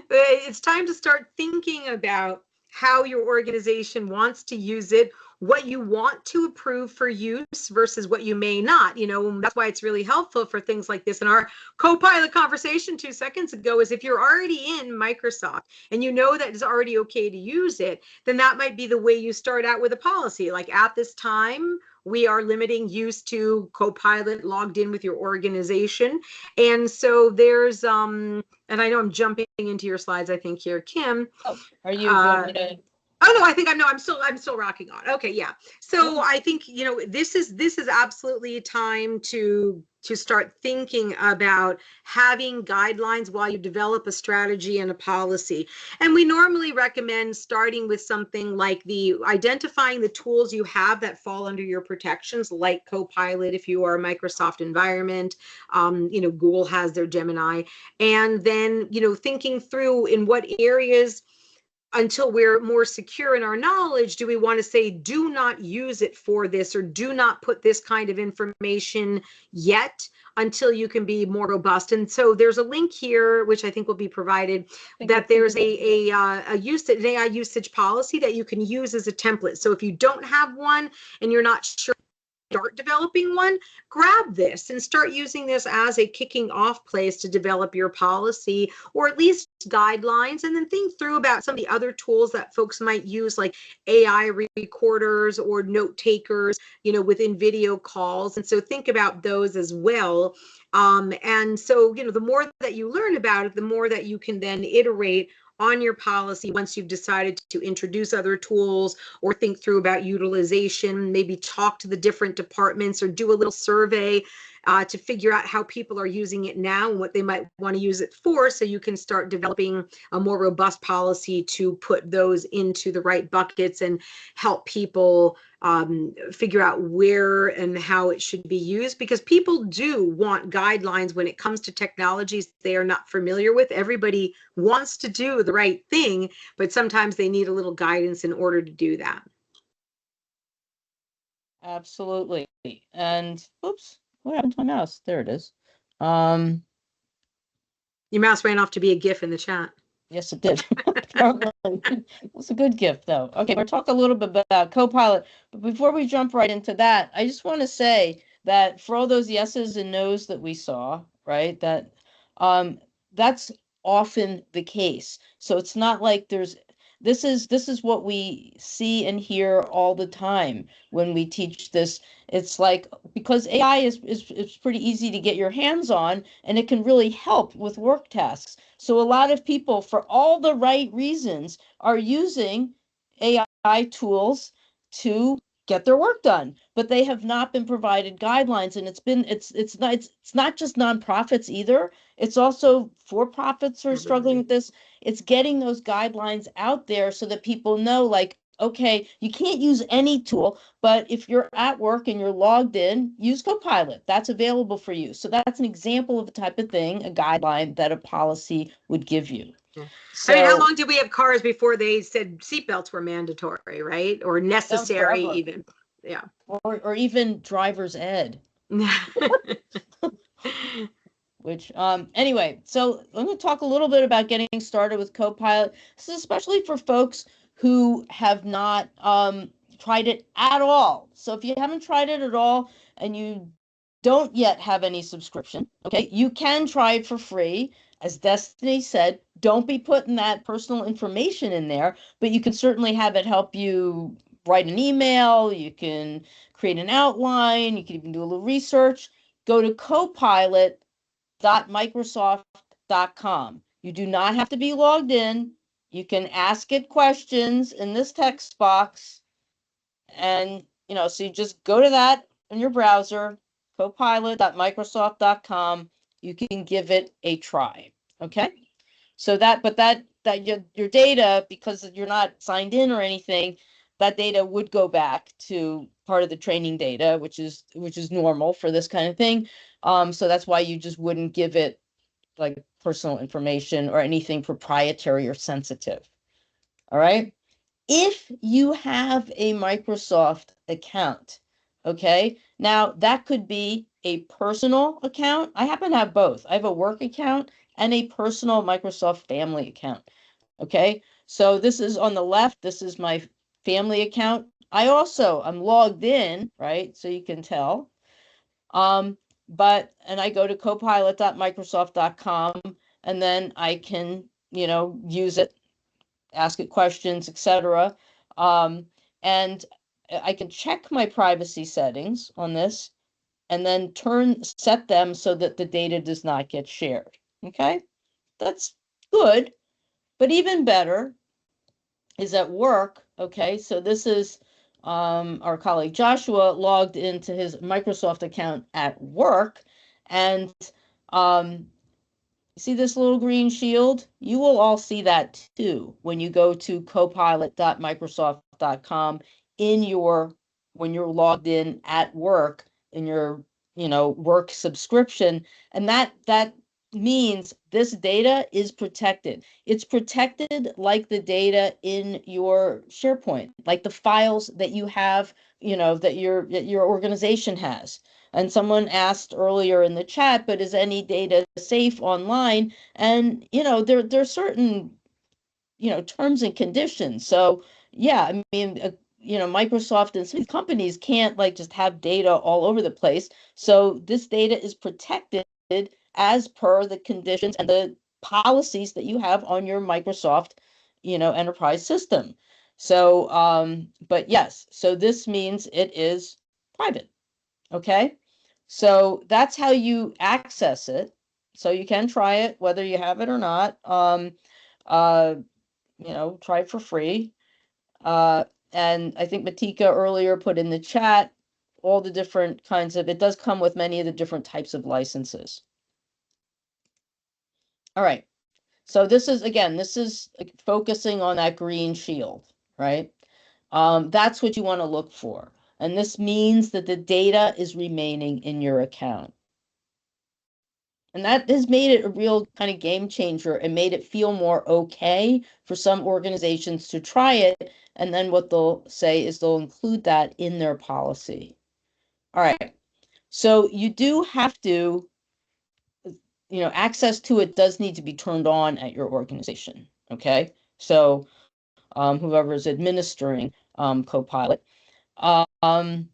it's time to start thinking about how your organization wants to use it, what you want to approve for use versus what you may not. That's why it's really helpful for things like this. And our Copilot conversation 2 seconds ago is, if you're already in Microsoft and you know that it's already okay to use it, then that might be the way you start out with a policy. Like, at this time, we are limiting use to Copilot logged in with your organization. And so there's, and I know I'm jumping into your slides, I think here, Kim. Oh, are you going to? Oh no, I think I'm still rocking on. Okay, yeah. So I think this is absolutely time to start thinking about having guidelines while you develop a strategy and a policy. And we normally recommend starting with something like identifying the tools you have that fall under your protections, like Copilot if you are a Microsoft environment. Google has their Gemini, and then thinking through in what areas until we're more secure in our knowledge, do we want to say, do not use it for this, or do not put this kind of information yet until you can be more robust? And so there's a link here, which I think will be provided, that there's an AI usage policy that you can use as a template. So if you don't have one and you're not sure, start developing one, grab this and start using this as a kicking off place to develop your policy, or at least guidelines, and then think through about some of the other tools that folks might use, like AI recorders or note takers, within video calls. And so think about those as well. And so, the more that you learn about it, the more that you can then iterate on your policy once you've decided to introduce other tools, or think through about utilization, maybe talk to the different departments, or do a little survey to figure out how people are using it now and what they might want to use it for, so you can start developing a more robust policy to put those into the right buckets and help people figure out where and how it should be used, because people do want guidelines when it comes to technologies they are not familiar with. Everybody wants to do the right thing, but sometimes they need a little guidance in order to do that. Absolutely. And oops, what happened to my mouse? There it is. Your mouse ran off to be a GIF in the chat. Yes, it did. It was a good gift, though. Okay, we'll talk a little bit about Copilot, but before we jump right into that, I just want to say that for all those yeses and nos that we saw, right, that that's often the case. So it's not like this is what we see and hear all the time when we teach this. It's like, because AI is pretty easy to get your hands on, and it can really help with work tasks. So a lot of people, for all the right reasons, are using AI tools to get their work done, but they have not been provided guidelines. And it's not just nonprofits either. It's also for-profits who are struggling with this. It's getting those guidelines out there so that people know, like, okay, you can't use any tool, but if you're at work and you're logged in, use Copilot. That's available for you. So that's an example of the type of thing, a guideline that a policy would give you. Yeah. So, I mean, how long did we have cars before they said seatbelts were mandatory, right? Or necessary even. Yeah. Or even driver's ed. Which, anyway, so I'm going to talk a little bit about getting started with Copilot. This is especially for folks who have not tried it at all. So if you haven't tried it at all and you don't yet have any subscription, okay, you can try it for free. As Destiny said, don't be putting that personal information in there, but you can certainly have it help you write an email. You can create an outline. You can even do a little research. Go to copilot.microsoft.com. You do not have to be logged in. You can ask it questions in this text box. And, so you just go to that in your browser, copilot.microsoft.com. You can give it a try. Okay. So that your data, because you're not signed in or anything, that data would go back to part of the training data, which is normal for this kind of thing. So that's why you just wouldn't give it like personal information or anything proprietary or sensitive. All right. If you have a Microsoft account, okay, now that could be a personal account. I happen to have both. I have a work account and a personal Microsoft family account. Okay, so this is on the left. This is my family account. I'm logged in, right? So you can tell. And I go to copilot.microsoft.com, and then I can, use it, ask it questions, etc. And I can check my privacy settings on this, and then set them so that the data does not get shared. Okay, that's good. But even better is at work. Okay, so this is our colleague Joshua logged into his Microsoft account at work, and see this little green shield? You will all see that too when you go to copilot.microsoft.com when you're logged in at work in your work subscription, and that means this data is protected. It's protected like the data in your SharePoint, like the files that you have, that your organization has. And someone asked earlier in the chat, but is any data safe online? And there's certain terms and conditions. So yeah, I mean, Microsoft and some companies can't like just have data all over the place. So this data is protected as per the conditions and the policies that you have on your Microsoft, enterprise system. So, but yes, so this means it is private. Okay. So that's how you access it. So you can try it whether you have it or not. Uh, try it for free. Uh, and I think Matika earlier put in the chat all the different kinds of, it does come with many of the different types of licenses. All right. So this is focusing on that green shield, right? That's what you want to look for. And this means that the data is remaining in your account. And that has made it a real kind of game changer and made it feel more okay for some organizations to try it. And then what they'll say is they'll include that in their policy. All right. So you do have to, access to it does need to be turned on at your organization. Okay. So whoever is administering Copilot. And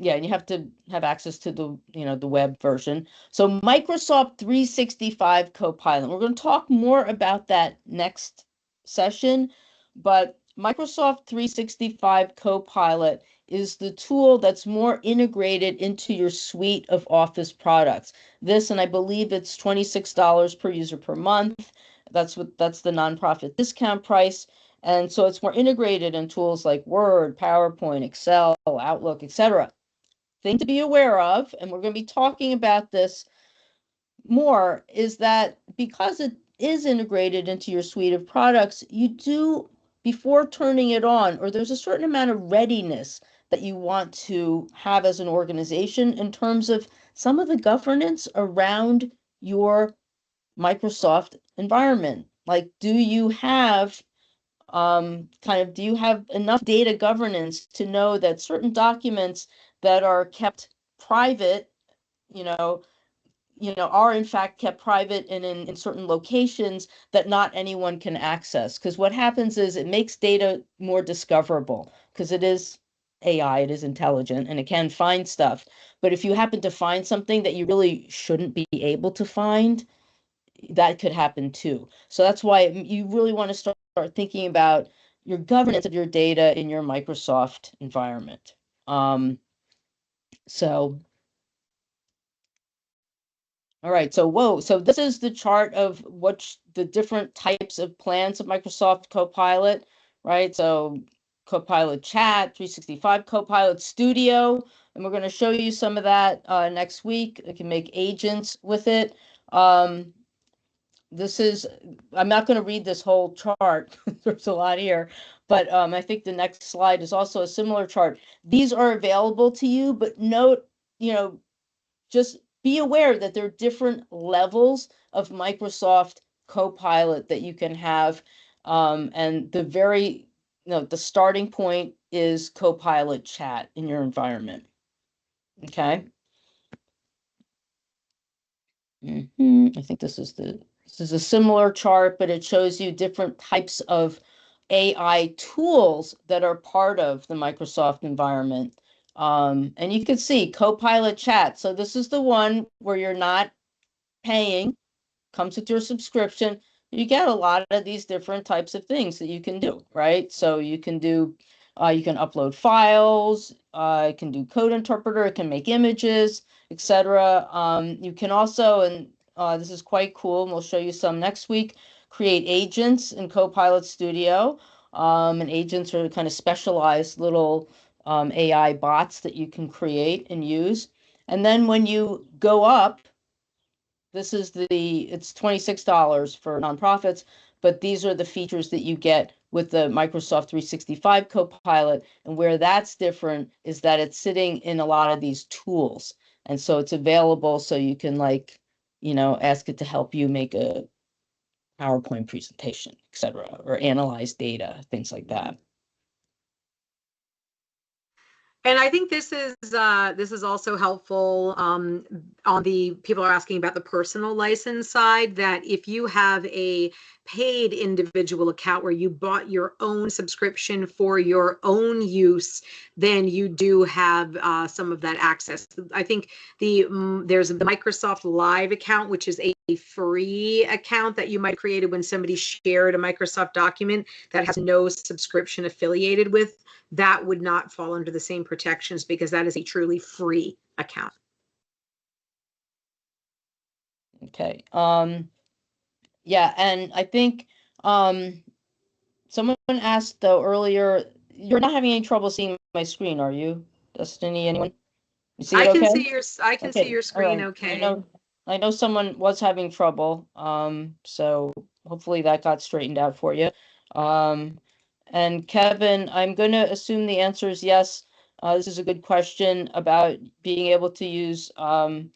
yeah, and you have to have access to the web version. So Microsoft 365 Copilot. We're going to talk more about that next session, but Microsoft 365 Copilot is the tool that's more integrated into your suite of Office products. This, and I believe it's $26 per user per month. That's the nonprofit discount price. And so it's more integrated in tools like Word, PowerPoint, Excel, Outlook, etc. Thing to be aware of, and we're going to be talking about this more, is that because it is integrated into your suite of products, you do, before turning it on, or there's a certain amount of readiness that you want to have as an organization in terms of some of the governance around your Microsoft environment. Like, do you have do you have enough data governance to know that certain documents that are kept private, you know, are in fact kept private and in certain locations that not anyone can access? Because what happens is it makes data more discoverable because it is AI, it is intelligent, and it can find stuff. But if you happen to find something that you really shouldn't be able to find, that could happen too. So that's why you really want to start thinking about your governance of your data in your Microsoft environment. So, all right, so this is the chart of what the different types of plans of Microsoft Copilot, right? So Copilot Chat, 365 Copilot Studio, and we're going to show you some of that next week. You can make agents with it. I'm not going to read this whole chart. There's a lot here, but I think the next slide is also a similar chart. These are available to you, but note, just be aware that there are different levels of Microsoft Copilot that you can have. And the starting point is Copilot Chat in your environment. Okay. I think this is a similar chart, but it shows you different types of AI tools that are part of the Microsoft environment. And you can see Copilot Chat. So this is the one where you're not paying, comes with your subscription. You get a lot of these different types of things that you can do, right? So you can upload files, it can do code interpreter, it can make images, etc. You can also, and this is quite cool, and we'll show you some next week, create agents in Copilot Studio. And agents are kind of specialized little AI bots that you can create and use. And then when you go up, it's $26 for nonprofits, but these are the features that you get with the Microsoft 365 Copilot. And where that's different is that it's sitting in a lot of these tools. And so it's available so you can like, ask it to help you make a PowerPoint presentation, etc., or analyze data, things like that. And I think this is also helpful on the people are asking about the personal license side, that if you have a paid individual account where you bought your own subscription for your own use, then you do have some of that access. I think there's the Microsoft Live account, which is a free account that you might have created when somebody shared a Microsoft document that has no subscription affiliated with. That would not fall under the same protections because that is a truly free account. Okay. Yeah, and I think someone asked though earlier, you're not having any trouble seeing my screen, are you, Destiny? Anyone? You see it I can okay? see your All screen right. okay. I know someone was having trouble, so hopefully that got straightened out for you. And Kevin, I'm going to assume the answer is yes. This is a good question about being able to use kind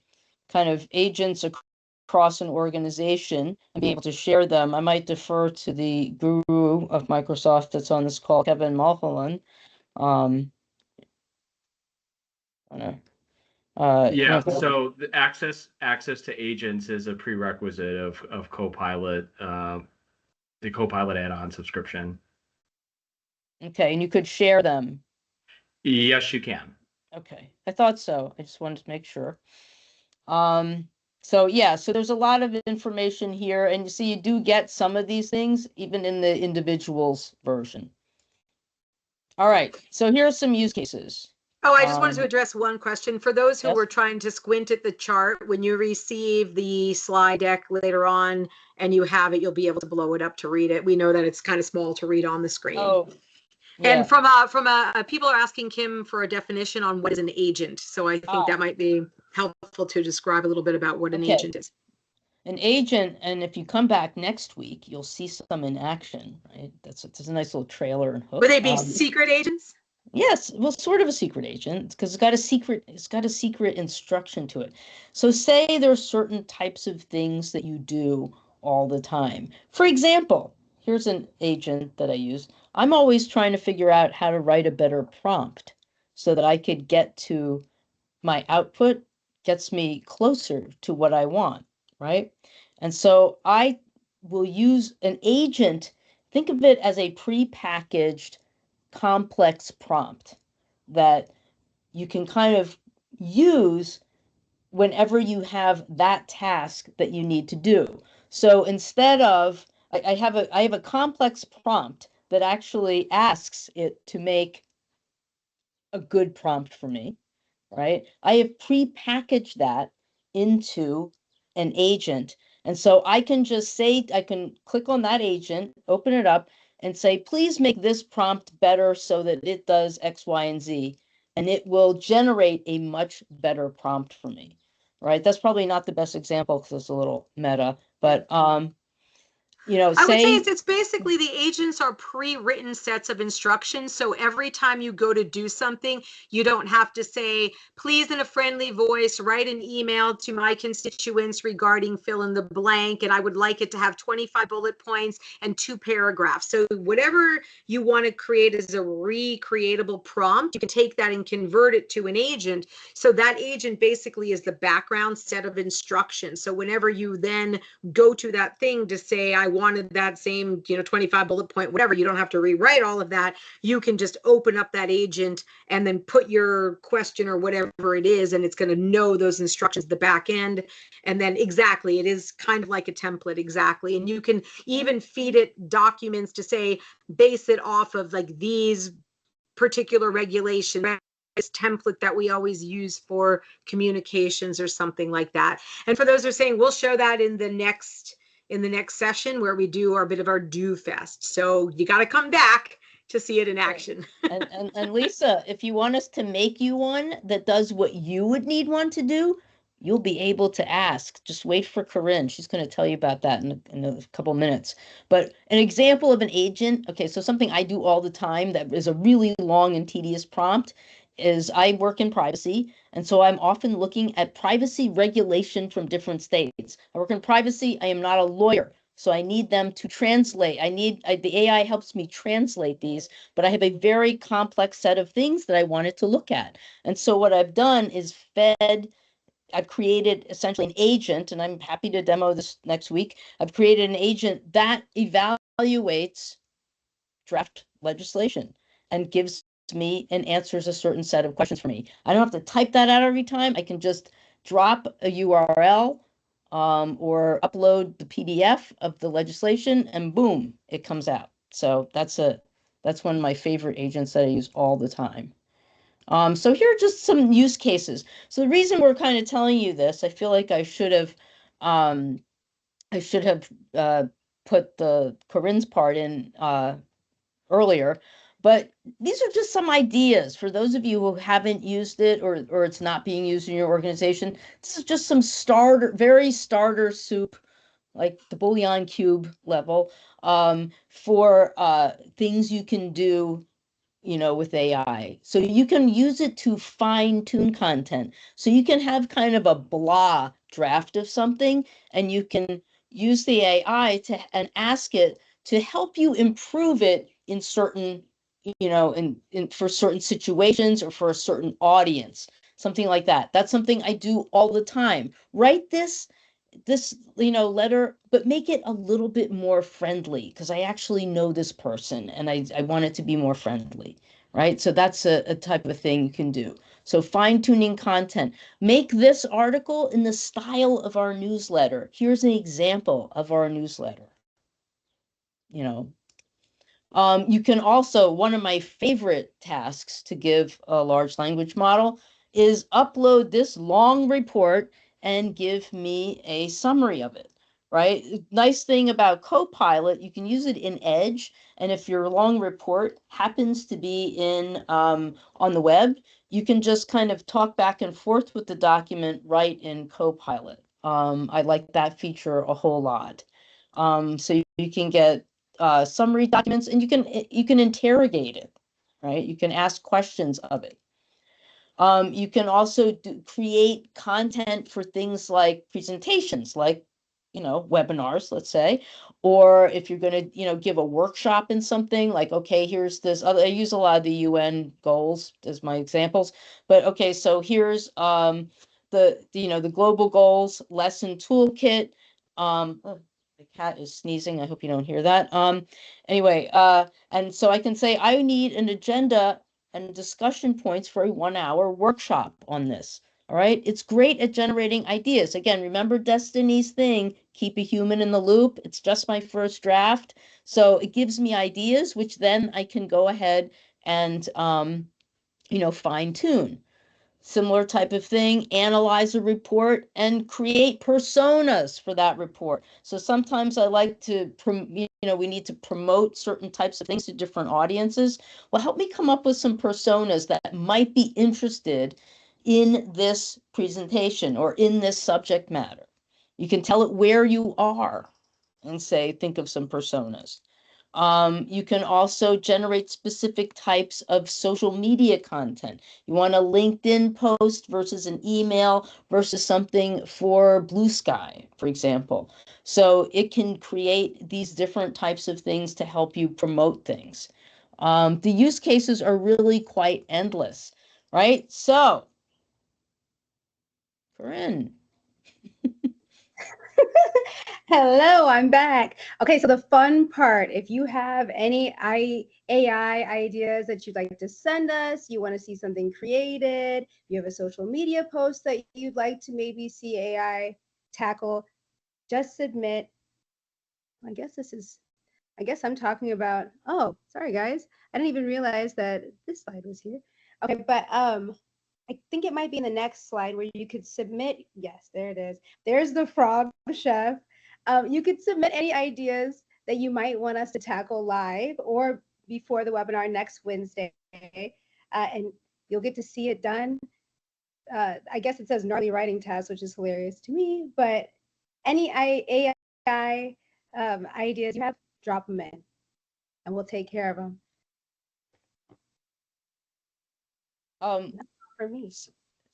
of agents across an organization and being able to share them. I might defer to the guru of Microsoft that's on this call, Kevin Mulholland. I don't know. Yeah, so the access to agents is a prerequisite of Copilot, the Copilot add-on subscription. Okay, and you could share them. Yes, you can. Okay, I thought so. I just wanted to make sure. So yeah, so there's a lot of information here, and you see you do get some of these things even in the individuals version. All right, so here are some use cases. Oh, I just wanted to address one question. For those who Yes. were trying to squint at the chart, when you receive the slide deck later on and you have it, you'll be able to blow it up to read it. We know that it's kind of small to read on the screen. Oh, and yeah. from people are asking Kim for a definition on what is an agent. So I think that might be helpful to describe a little bit about what an agent is. An agent, and if you come back next week, you'll see some in action, right? That's a nice little trailer and hook. Would they be secret agents? Yes, well, sort of a secret agent, because it's got a secret instruction to it. So say there are certain types of things that you do all the time. For example, here's an agent that I use. I'm always trying to figure out how to write a better prompt so that I could get to my output, gets me closer to what I want, right? And so I will use an agent. Think of it as a pre-packaged complex prompt that you can kind of use whenever you have that task that you need to do. So instead of, I have a complex prompt that actually asks it to make a good prompt for me, right? I have pre-packaged that into an agent. And so I can just say, I can click on that agent, open it up, and say, please make this prompt better so that it does X, Y, and Z. And it will generate a much better prompt for me, right? That's probably not the best example because it's a little meta, but I would say it's basically the agents are pre-written sets of instructions. So every time you go to do something, you don't have to say, please, in a friendly voice, write an email to my constituents regarding fill in the blank. And I would like it to have 25 bullet points and 2 paragraphs. So whatever you want to create as a recreatable prompt, you can take that and convert it to an agent. So that agent basically is the background set of instructions. So whenever you then go to that thing to say, I wanted that same, 25 bullet point, whatever, you don't have to rewrite all of that. You can just open up that agent and then put your question or whatever it is, and it's going to know those instructions at the back end. And then exactly, it is kind of like a template, exactly. And you can even feed it documents to say, base it off of like these particular regulations, this template that we always use for communications or something like that. And for those who are saying, we'll show that in the next session where we do our bit of our do fest. So you got to come back to see it in action. and Lisa, if you want us to make you one that does what you would need one to do, you'll be able to ask. Just wait for Corinne. She's going to tell you about that in a couple minutes. But an example of an agent, okay, so something I do all the time that is a really long and tedious prompt is I work in privacy, and so I'm often looking at privacy regulation from different states. I work in privacy. I am not a lawyer, so I need them to translate. The AI helps me translate these, but I have a very complex set of things that I wanted to look at. And so what I've done is I've created essentially an agent, and I'm happy to demo this next week. I've created an agent that evaluates draft legislation and gives me and answers a certain set of questions for me. I don't have to type that out every time. I can just drop a URL or upload the PDF of the legislation, and boom, it comes out. So that's one of my favorite agents that I use all the time. So here are just some use cases. So the reason we're kind of telling you this, I feel like I should have put the Corinne's part in earlier, but these are just some ideas for those of you who haven't used it or it's not being used in your organization. This is just some very starter soup, like the bouillon cube level, for things you can do with AI. So you can use it to fine tune content. So you can have kind of a blah draft of something, and you can use the AI and ask it to help you improve it in certain, for certain situations or for a certain audience, something like that. That's something I do all the time. Write this letter, but make it a little bit more friendly, because I actually know this person and I want it to be more friendly, right? So that's a type of thing you can do. So fine-tuning content. Make this article in the style of our newsletter. Here's an example of our newsletter. You can also, one of my favorite tasks to give a large language model is upload this long report and give me a summary of it, right? Nice thing about Copilot, you can use it in Edge, and if your long report happens to be on the web, you can just kind of talk back and forth with the document right in Copilot. I like that feature a whole lot. So you can get summary documents, and you can interrogate it, right? You can ask questions of it. You can also create content for things like presentations, like webinars, let's say, or if you're going to give a workshop in something, like, okay, here's this other, I use a lot of the UN goals as my examples, but okay, so here's the global goals lesson toolkit. The cat is sneezing. I hope you don't hear that. Anyway, and so I can say I need an agenda and discussion points for a 1-hour workshop on this. All right. It's great at generating ideas. Again, remember Destiny's thing, keep a human in the loop. It's just my first draft. So it gives me ideas, which then I can go ahead and, fine tune. Similar type of thing, analyze a report and create personas for that report. So sometimes I like to, we need to promote certain types of things to different audiences. Well, help me come up with some personas that might be interested in this presentation or in this subject matter. You can tell it where you are and say, think of some personas. You can also generate specific types of social media content. You want a LinkedIn post versus an email versus something for Blue Sky, for example. So it can create these different types of things to help you promote things. The use cases are really quite endless, right? So, Corinne. Hello, I'm back. Okay, so the fun part, if you have any AI ideas that you'd like to send us, you want to see something created, you have a social media post that you'd like to maybe see AI tackle, just submit. I guess I'm talking about, oh, sorry guys. I didn't even realize that this slide was here. Okay, but I think it might be in the next slide where you could submit. Yes, there it is. There's the frog chef. You could submit any ideas that you might want us to tackle live or before the webinar next Wednesday, and you'll get to see it done. I guess it says gnarly writing task, which is hilarious to me, but any AI ideas you have, drop them in and we'll take care of them. For me.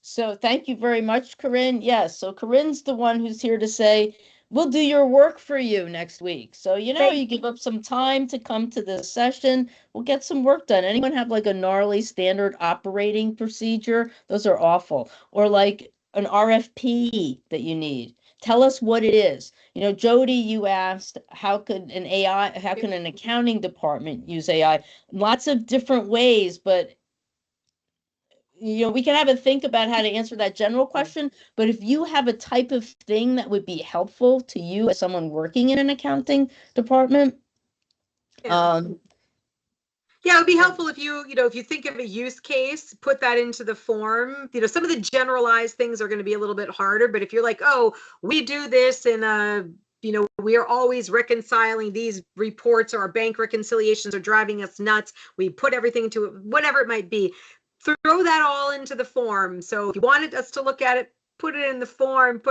So thank you very much, Corinne. Yes, so Corinne's the one who's here to say, we'll do your work for you next week. So, you give up some time to come to this session. We'll get some work done. Anyone have like a gnarly standard operating procedure? Those are awful. Or like an RFP that you need. Tell us what it is. Jody, you asked, how can an accounting department use AI? Lots of different ways, but we can have a think about how to answer that general question, but if you have a type of thing that would be helpful to you as someone working in an accounting department, Yeah. Yeah, it would be helpful if if you think of a use case, put that into the form. Some of the generalized things are going to be a little bit harder, but if you're like, oh, we do this and we are always reconciling these reports, or our bank reconciliations are driving us nuts. We put everything to it, whatever it might be. Throw that all into the form. So if you wanted us to look at it, put it in the form,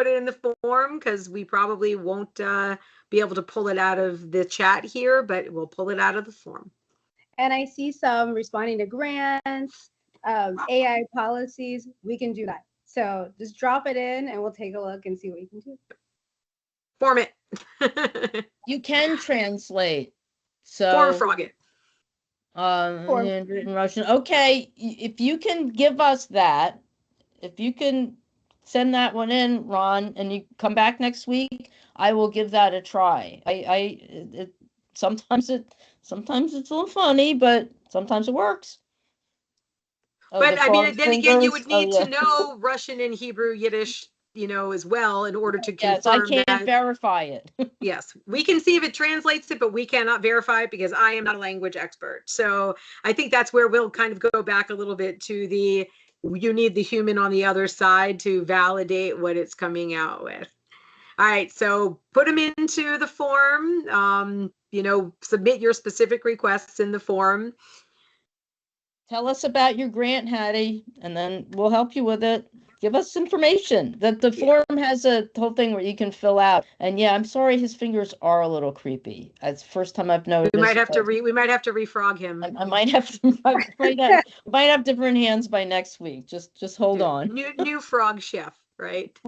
because we probably won't be able to pull it out of the chat here, but we'll pull it out of the form. And I see some responding to grants, AI policies. We can do that. So just drop it in and we'll take a look and see what you can do. Form it. You can translate. Form frog it. In Russian. Okay, if you can give us that, if you can send that one in, Ron, and you come back next week, I will give that a try. Sometimes it's a little funny, but sometimes it works. But I mean, then again, you would need to know Russian and Hebrew, Yiddish, as well in order to confirm. Yes, I can't verify it. Yes, we can see if it translates it, but we cannot verify it because I am not a language expert. So I think that's where we'll kind of go back a little bit to you need the human on the other side to validate what it's coming out with. All right, so put them into the form, submit your specific requests in the form. Tell us about your grant, Hattie, and then we'll help you with it. Give us information. That the form has a whole thing where you can fill out. And yeah, I'm sorry, his fingers are a little creepy. It's the first time I've noticed. We might have to refrog him. I might have to. might have different hands by next week. Just hold on. New frog chef, right?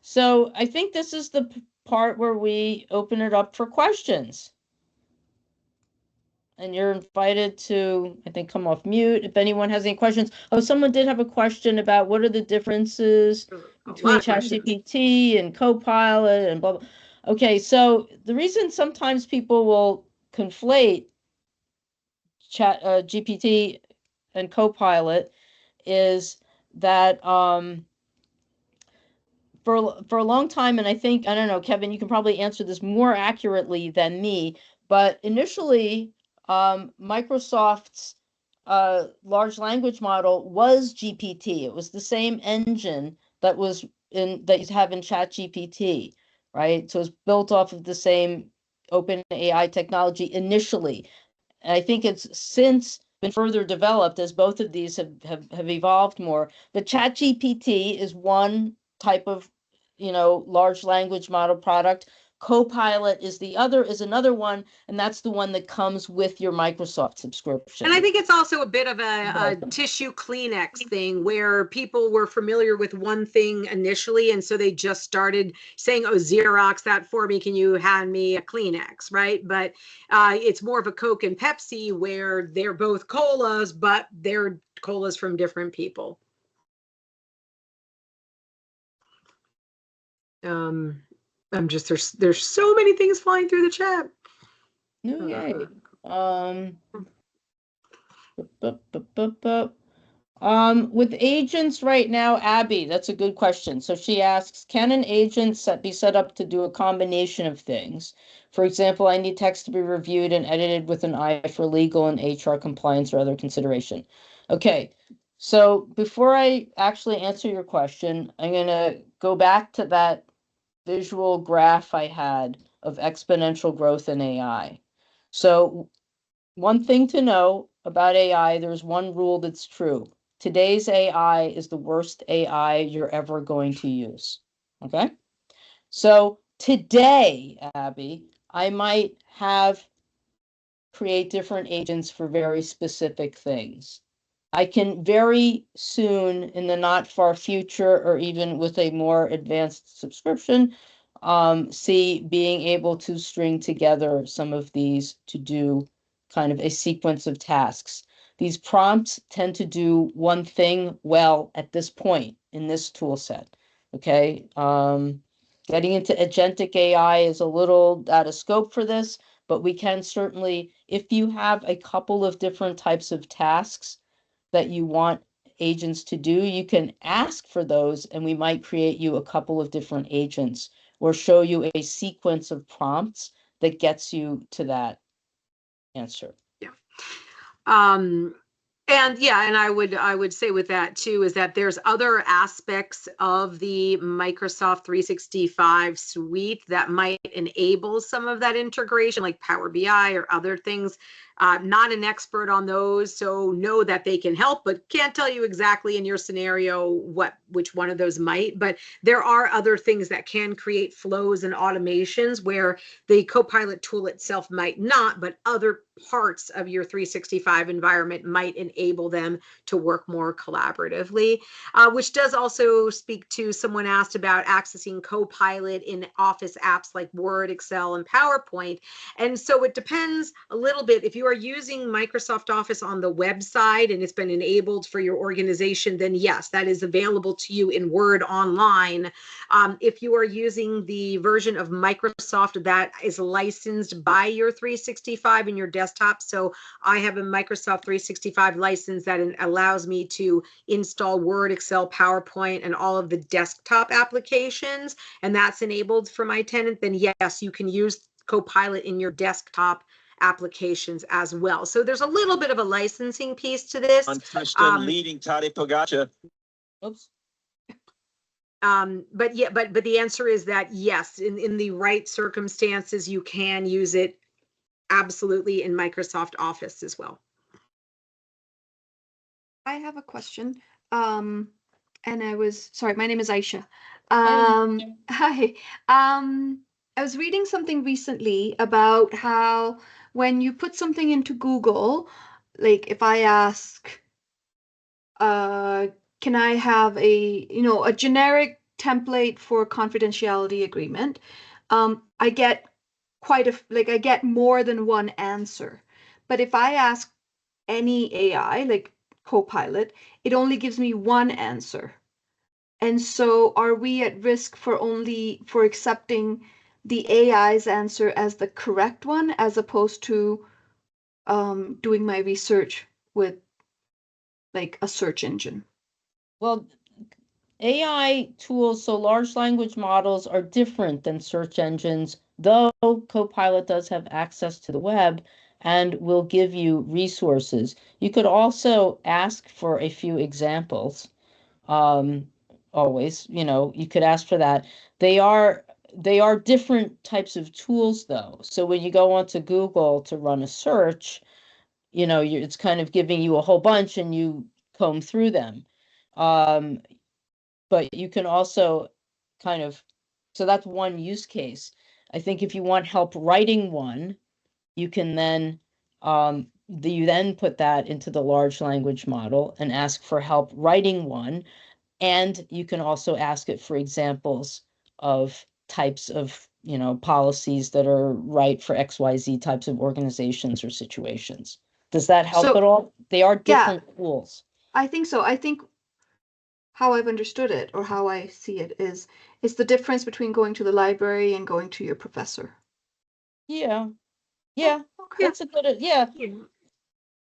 So I think this is the part where we open it up for questions. And you're invited to, I think, come off mute if anyone has any questions. Oh, someone did have a question about what are the differences between ChatGPT and Copilot and blah, blah. Okay, so the reason sometimes people will conflate GPT and Copilot is that for a long time, and I don't know, Kevin, you can probably answer this more accurately than me, but initially, Microsoft's large language model was GPT. It was the same engine that you have in ChatGPT, right? So it's built off of the same open AI technology initially. And I think it's since been further developed as both of these have evolved more. But ChatGPT is one type of, large language model product. Copilot is another one, and that's the one that comes with your Microsoft subscription. And I think it's also a bit of a tissue Kleenex thing where people were familiar with one thing initially, and so they just started saying, oh, Xerox that for me, can you hand me a Kleenex, right? But it's more of a Coke and Pepsi where they're both colas, but they're colas from different people. There's so many things flying through the chat. Okay. With agents right now, Abby, that's a good question. So she asks, can an agent be set up to do a combination of things? For example, I need text to be reviewed and edited with an eye for legal and HR compliance or other consideration. Okay, so before I actually answer your question, I'm going to go back to that visual graph I had of exponential growth in AI. So one thing to know about AI, there's one rule that's true. Today's AI is the worst AI you're ever going to use. Okay? So today, Abby, I might have create different agents for very specific things. I can very soon, in the not far future, or even with a more advanced subscription, see being able to string together some of these to do kind of a sequence of tasks. These prompts tend to do one thing well at this point in this tool set. Okay. Getting into agentic AI is a little out of scope for this, but we can certainly, if you have a couple of different types of tasks that you want agents to do, you can ask for those, and we might create you a couple of different agents or show you a sequence of prompts that gets you to that answer. Yeah. And I would say with that too is that there's other aspects of the Microsoft 365 suite that might enable some of that integration, like Power BI or other things. Not an expert on those, so know that they can help, but can't tell you exactly in your scenario which one of those might. But there are other things that can create flows and automations where the Copilot tool itself might not, but other parts of your 365 environment might enable them to work more collaboratively, which does also speak to someone asked about accessing Copilot in Office apps like Word, Excel, and PowerPoint. And so it depends a little bit. If you are using Microsoft Office on the website and it's been enabled for your organization, then yes, that is available to you in Word online. If you are using the version of Microsoft that is licensed by your 365 in your desktop, so I have a Microsoft 365 license that allows me to install Word, Excel, PowerPoint, and all of the desktop applications, and that's enabled for my tenant, then yes, you can use Copilot in your desktop applications as well. So there's a little bit of a licensing piece to this. Leading Tadej Pogacar. Oops. But yeah, but the answer is that yes, in the right circumstances, you can use it absolutely in Microsoft Office as well. I have a question. And sorry, my name is Aisha. Hi. I was reading something recently about how when you put something into Google, like if I ask, can I have a generic template for confidentiality agreement? I get I get more than one answer. But if I ask any AI, like Copilot, it only gives me one answer. And so are we at risk for accepting the AI's answer as the correct one, as opposed to doing my research with like a search engine? Well, AI tools, so large language models are different than search engines, though Copilot does have access to the web and will give you resources. You could also ask for a few examples. Always, you could ask for that. They are different types of tools though. So when you go onto Google to run a search, it's kind of giving you a whole bunch and you comb through them. But you can also so that's one use case. I think if you want help writing one, you can then you then put that into the large language model and ask for help writing one. And you can also ask it for examples of types of, policies that are right for XYZ types of organizations or situations. Does that help at all? They are different tools. I think so. I think how I've understood it, or how I see it, is it's the difference between going to the library and going to your professor. Yeah. Okay. That's a good, yeah.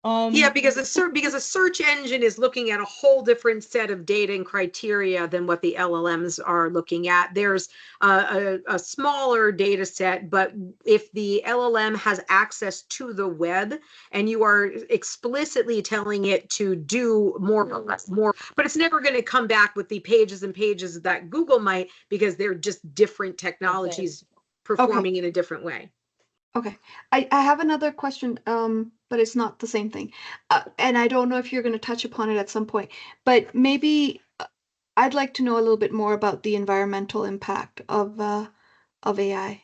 Yeah, because a search engine is looking at a whole different set of data and criteria than what the LLMs are looking at. There's a smaller data set, but if the LLM has access to the web and you are explicitly telling it to do more, but it's never going to come back with the pages and pages that Google might, because they're just different technologies performing in a different way. Okay, I have another question, but it's not the same thing. And I don't know if you're going to touch upon it at some point, but maybe I'd like to know a little bit more about the environmental impact of AI,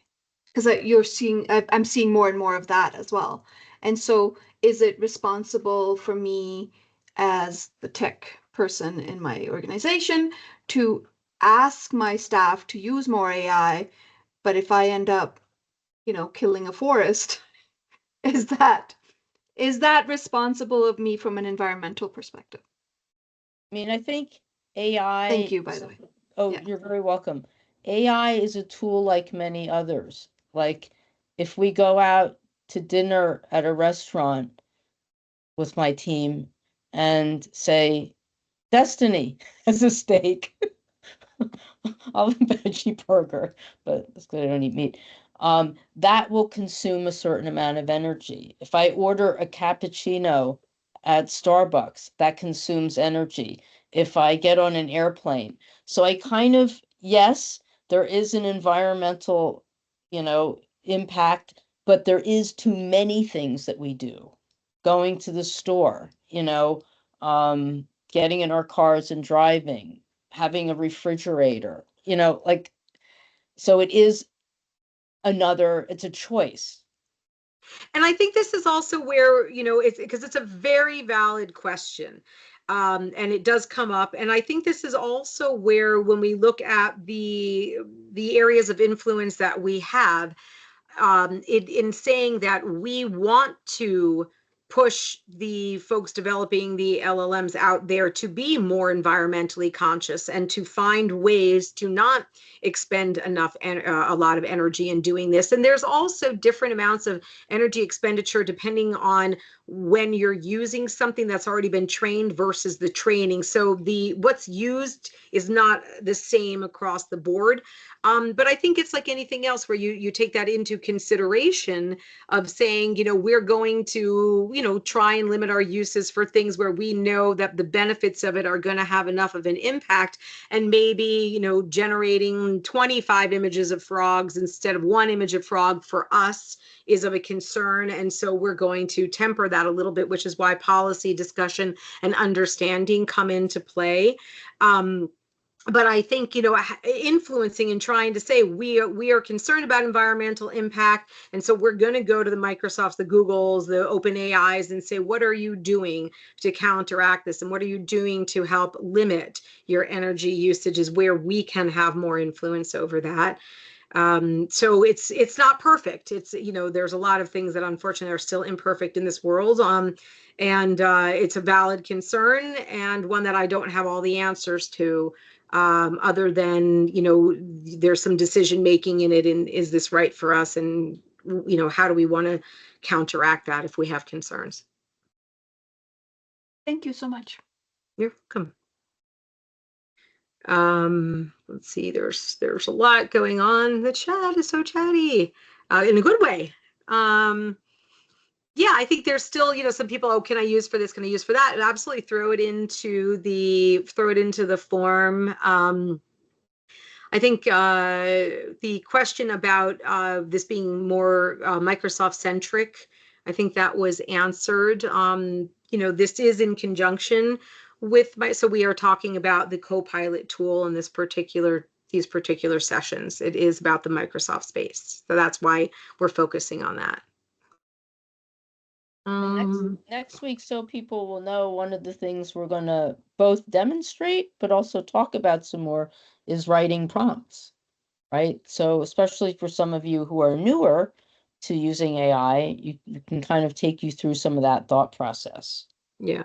because I'm seeing more and more of that as well. And so is it responsible for me as the tech person in my organization to ask my staff to use more AI, but if I end up, killing a forest, is that responsible of me from an environmental perspective? I mean, I think AI. Thank you, by the way. Oh, Yeah. you're very welcome. AI is a tool like many others. Like if we go out to dinner at a restaurant with my team and say, Destiny has a steak. I'll have a veggie burger, but that's good. I don't eat meat. That will consume a certain amount of energy. If I order a cappuccino at Starbucks, that consumes energy. If I get on an airplane, so I kind of, yes, there is an environmental, impact, but there is too many things that we do. Going to the store, getting in our cars and driving, having a refrigerator, so it is it's a choice. And I think this is also where, it's because it's a very valid question. And it does come up. And I think this is also where, when we look at the areas of influence that we have, in saying that we want to push the folks developing the LLMs out there to be more environmentally conscious and to find ways to not expend a lot of energy in doing this. And there's also different amounts of energy expenditure depending on when you're using something that's already been trained versus the training. So what's used is not the same across the board. But I think it's like anything else where you take that into consideration of saying, we're going to, try and limit our uses for things where we know that the benefits of it are going to have enough of an impact. And maybe, generating 25 images of frogs instead of one image of frog for us is of a concern. And so we're going to temper that a little bit, which is why policy discussion and understanding come into play. But I think, influencing and trying to say we are concerned about environmental impact. And so we're going to go to the Microsofts, the Googles, the OpenAIs and say, what are you doing to counteract this? And what are you doing to help limit your energy usages where we can have more influence over that? So it's not perfect. It's, there's a lot of things that unfortunately are still imperfect in this world. And it's a valid concern and one that I don't have all the answers to. Other than, there's some decision making in it, and is this right for us? And, how do we want to counteract that if we have concerns? Thank you so much. You're welcome. Let's see, there's a lot going on. The chat is so chatty, in a good way. Yeah, I think there's still, some people, oh, can I use for this? Can I use for that? And absolutely throw it into the form. I think the question about this being more Microsoft centric, I think that was answered. This is in conjunction with so we are talking about the Copilot tool in these particular sessions. It is about the Microsoft space. So that's why we're focusing on that. Next week, so people will know, one of the things we're going to both demonstrate, but also talk about some more, is writing prompts, right? So especially for some of you who are newer to using AI, you can kind of take you through some of that thought process. Yeah.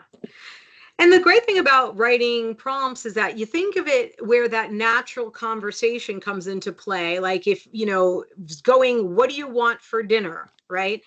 And the great thing about writing prompts is that you think of it where that natural conversation comes into play. Like if, going, what do you want for dinner, right?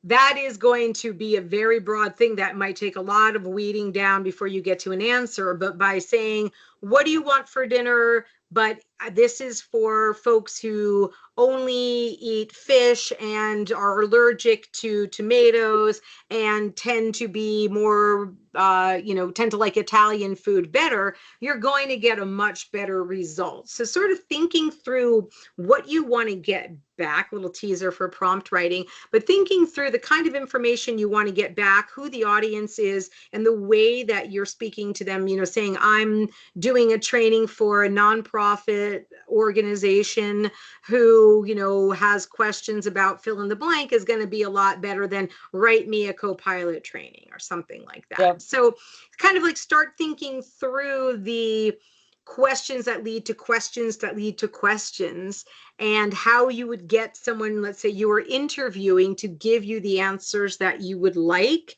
That is going to be a very broad thing that might take a lot of weeding down before you get to an answer. But by saying, what do you want for dinner? But this is for folks who only eat fish and are allergic to tomatoes and tend to be more, tend to like Italian food better, you're going to get a much better result. So sort of thinking through what you want to get back, a little teaser for prompt writing, but thinking through the kind of information you want to get back, who the audience is, and the way that you're speaking to them, saying, I'm doing a training for a nonprofit organization who, has questions about fill in the blank is going to be a lot better than write me a Copilot training or something like that. Yep. So kind of like start thinking through the questions that lead to questions that lead to questions, and how you would get someone, let's say you were interviewing, to give you the answers that you would like.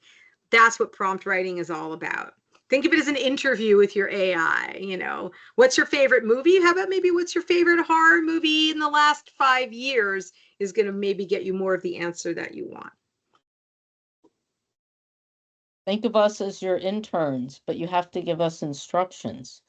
That's what prompt writing is all about. Think of it as an interview with your AI. What's your favorite movie? How about maybe what's your favorite horror movie in the last 5 years is going to maybe get you more of the answer that you want. Think of us as your interns, but you have to give us instructions.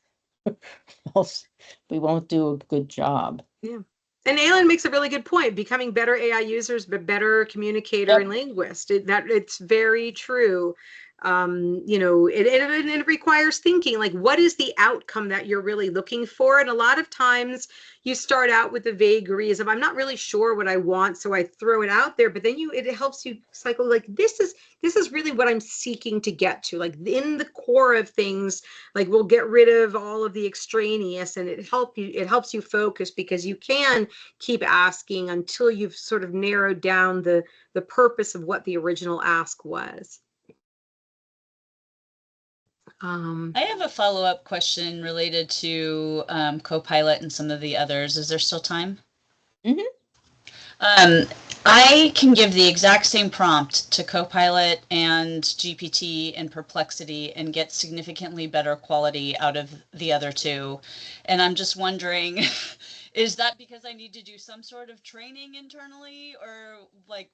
Else we won't do a good job. Yeah. And Alan makes a really good point, becoming better AI users, but better communicator and linguist. It's very true. It requires thinking, like, what is the outcome that you're really looking for? And a lot of times you start out with the vagaries of, I'm not really sure what I want, so I throw it out there, but then it helps you cycle, like, this is really what I'm seeking to get to, like in the core of things. Like, we'll get rid of all of the extraneous, and it helps you focus, because you can keep asking until you've sort of narrowed down the purpose of what the original ask was. I have a follow-up question related to Copilot and some of the others. Is there still time? I can give the exact same prompt to Copilot and GPT and Perplexity and get significantly better quality out of the other two. And I'm just wondering, is that because I need to do some sort of training internally, or like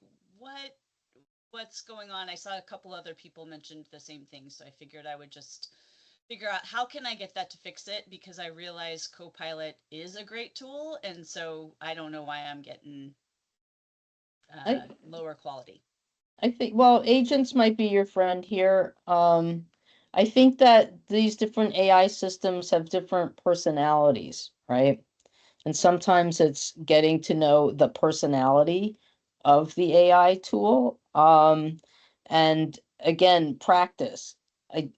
what's going on? I saw a couple other people mentioned the same thing, so I figured I would just figure out how can I get that to fix it, because I realize Copilot is a great tool, and so I don't know why I'm getting lower quality. I think, well, agents might be your friend here. I think that these different AI systems have different personalities, right? And sometimes it's getting to know the personality of the AI tool. And again, practice. I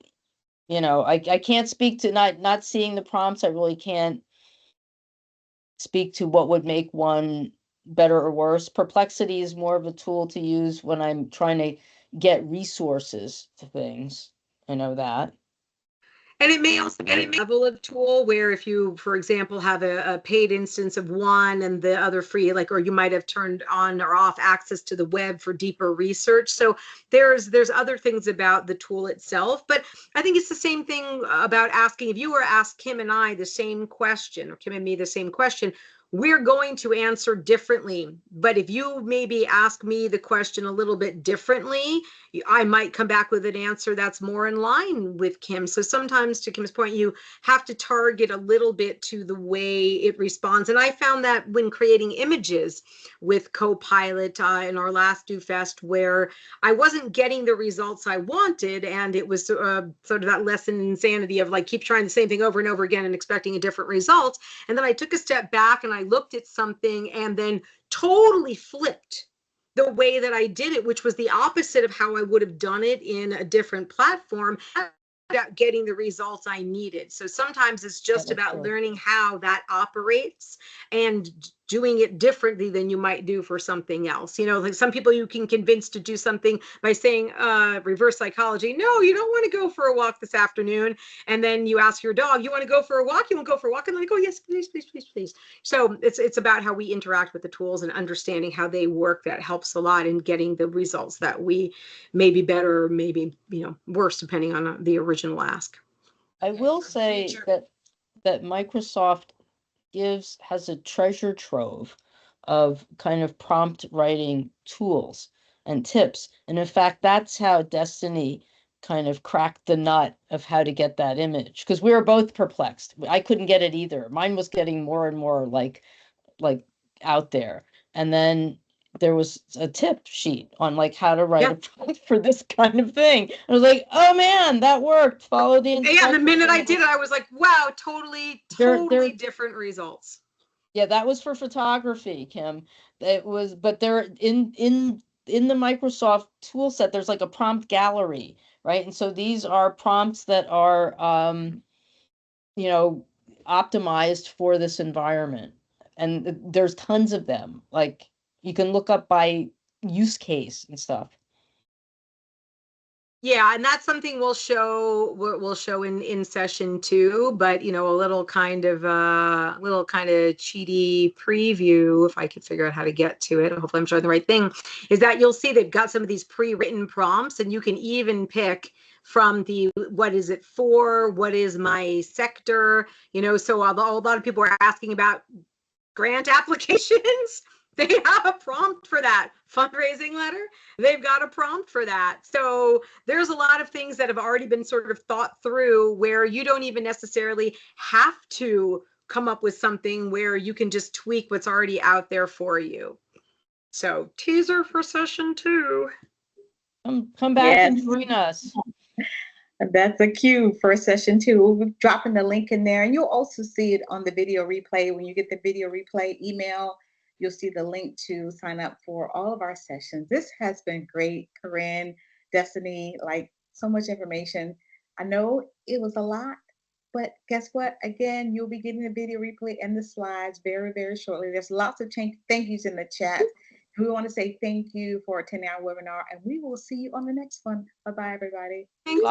can't speak to not seeing the prompts. I really can't speak to what would make one better or worse. Perplexity is more of a tool to use when I'm trying to get resources to things. I know that. And it may also be a level of tool where if you, for example, have a paid instance of one and the other free, like, or you might have turned on or off access to the web for deeper research. So there's other things about the tool itself, but I think it's the same thing about asking. If you were asked Kim and I the same question, or Kim and me the same question, we're going to answer differently. But if you maybe ask me the question a little bit differently, I might come back with an answer that's more in line with Kim. So sometimes, to Kim's point, you have to target a little bit to the way it responds. And I found that when creating images with Copilot in our last Do Fest, where I wasn't getting the results I wanted, and it was sort of that lesson in insanity of like keep trying the same thing over and over again and expecting a different result. And then I took a step back and I looked at something and then totally flipped the way that I did it, which was the opposite of how I would have done it in a different platform, about getting the results I needed. So sometimes it's just about learning how that operates and doing it differently than you might do for something else. Like some people you can convince to do something by saying reverse psychology. No, you don't want to go for a walk this afternoon. And then you ask your dog, you want to go for a walk? You want to go for a walk? And they go, yes, please, please, please, please. So it's about how we interact with the tools and understanding how they work. That helps a lot in getting the results that we may be better or maybe, worse, depending on the original ask. I will say that Microsoft has a treasure trove of kind of prompt writing tools and tips. And in fact, that's how Destiny kind of cracked the nut of how to get that image, because we were both perplexed. I couldn't get it either. Mine was getting more and more like out there. And then there was a tip sheet on like how to write a prompt for this kind of thing. I was like, oh man, that worked. Follow the instructions. Yeah, the minute I did it, I was like, wow, totally different results. Yeah, that was for photography, Kim. It was, but there in the Microsoft tool set, there's like a prompt gallery, right? And so these are prompts that are you know, optimized for this environment. And there's tons of them. Like you can look up by use case and stuff. Yeah, and that's something we'll show in session 2, but you know, a little kind of cheaty preview, if I could figure out how to get to it. Hopefully I'm showing the right thing, is that you'll see they've got some of these pre-written prompts, and you can even pick from the what is it for, what is my sector, you know. So a lot of people are asking about grant applications. They have a prompt for that. Fundraising letter, they've got a prompt for that. So there's a lot of things that have already been sort of thought through where you don't even necessarily have to come up with something, where you can just tweak what's already out there for you. So teaser for session 2. Come back and join us. That's a cue for session 2. We'll be dropping the link in there, and you'll also see it on the video replay. When you get the video replay email, you'll see the link to sign up for all of our sessions. This has been great, Corinne, Destiny, like so much information. I know it was a lot, but guess what? Again, you'll be getting the video replay and the slides very, very shortly. There's lots of thank yous in the chat. We want to say thank you for attending our webinar, and we will see you on the next one. Bye-bye, everybody. Thanks, Bye.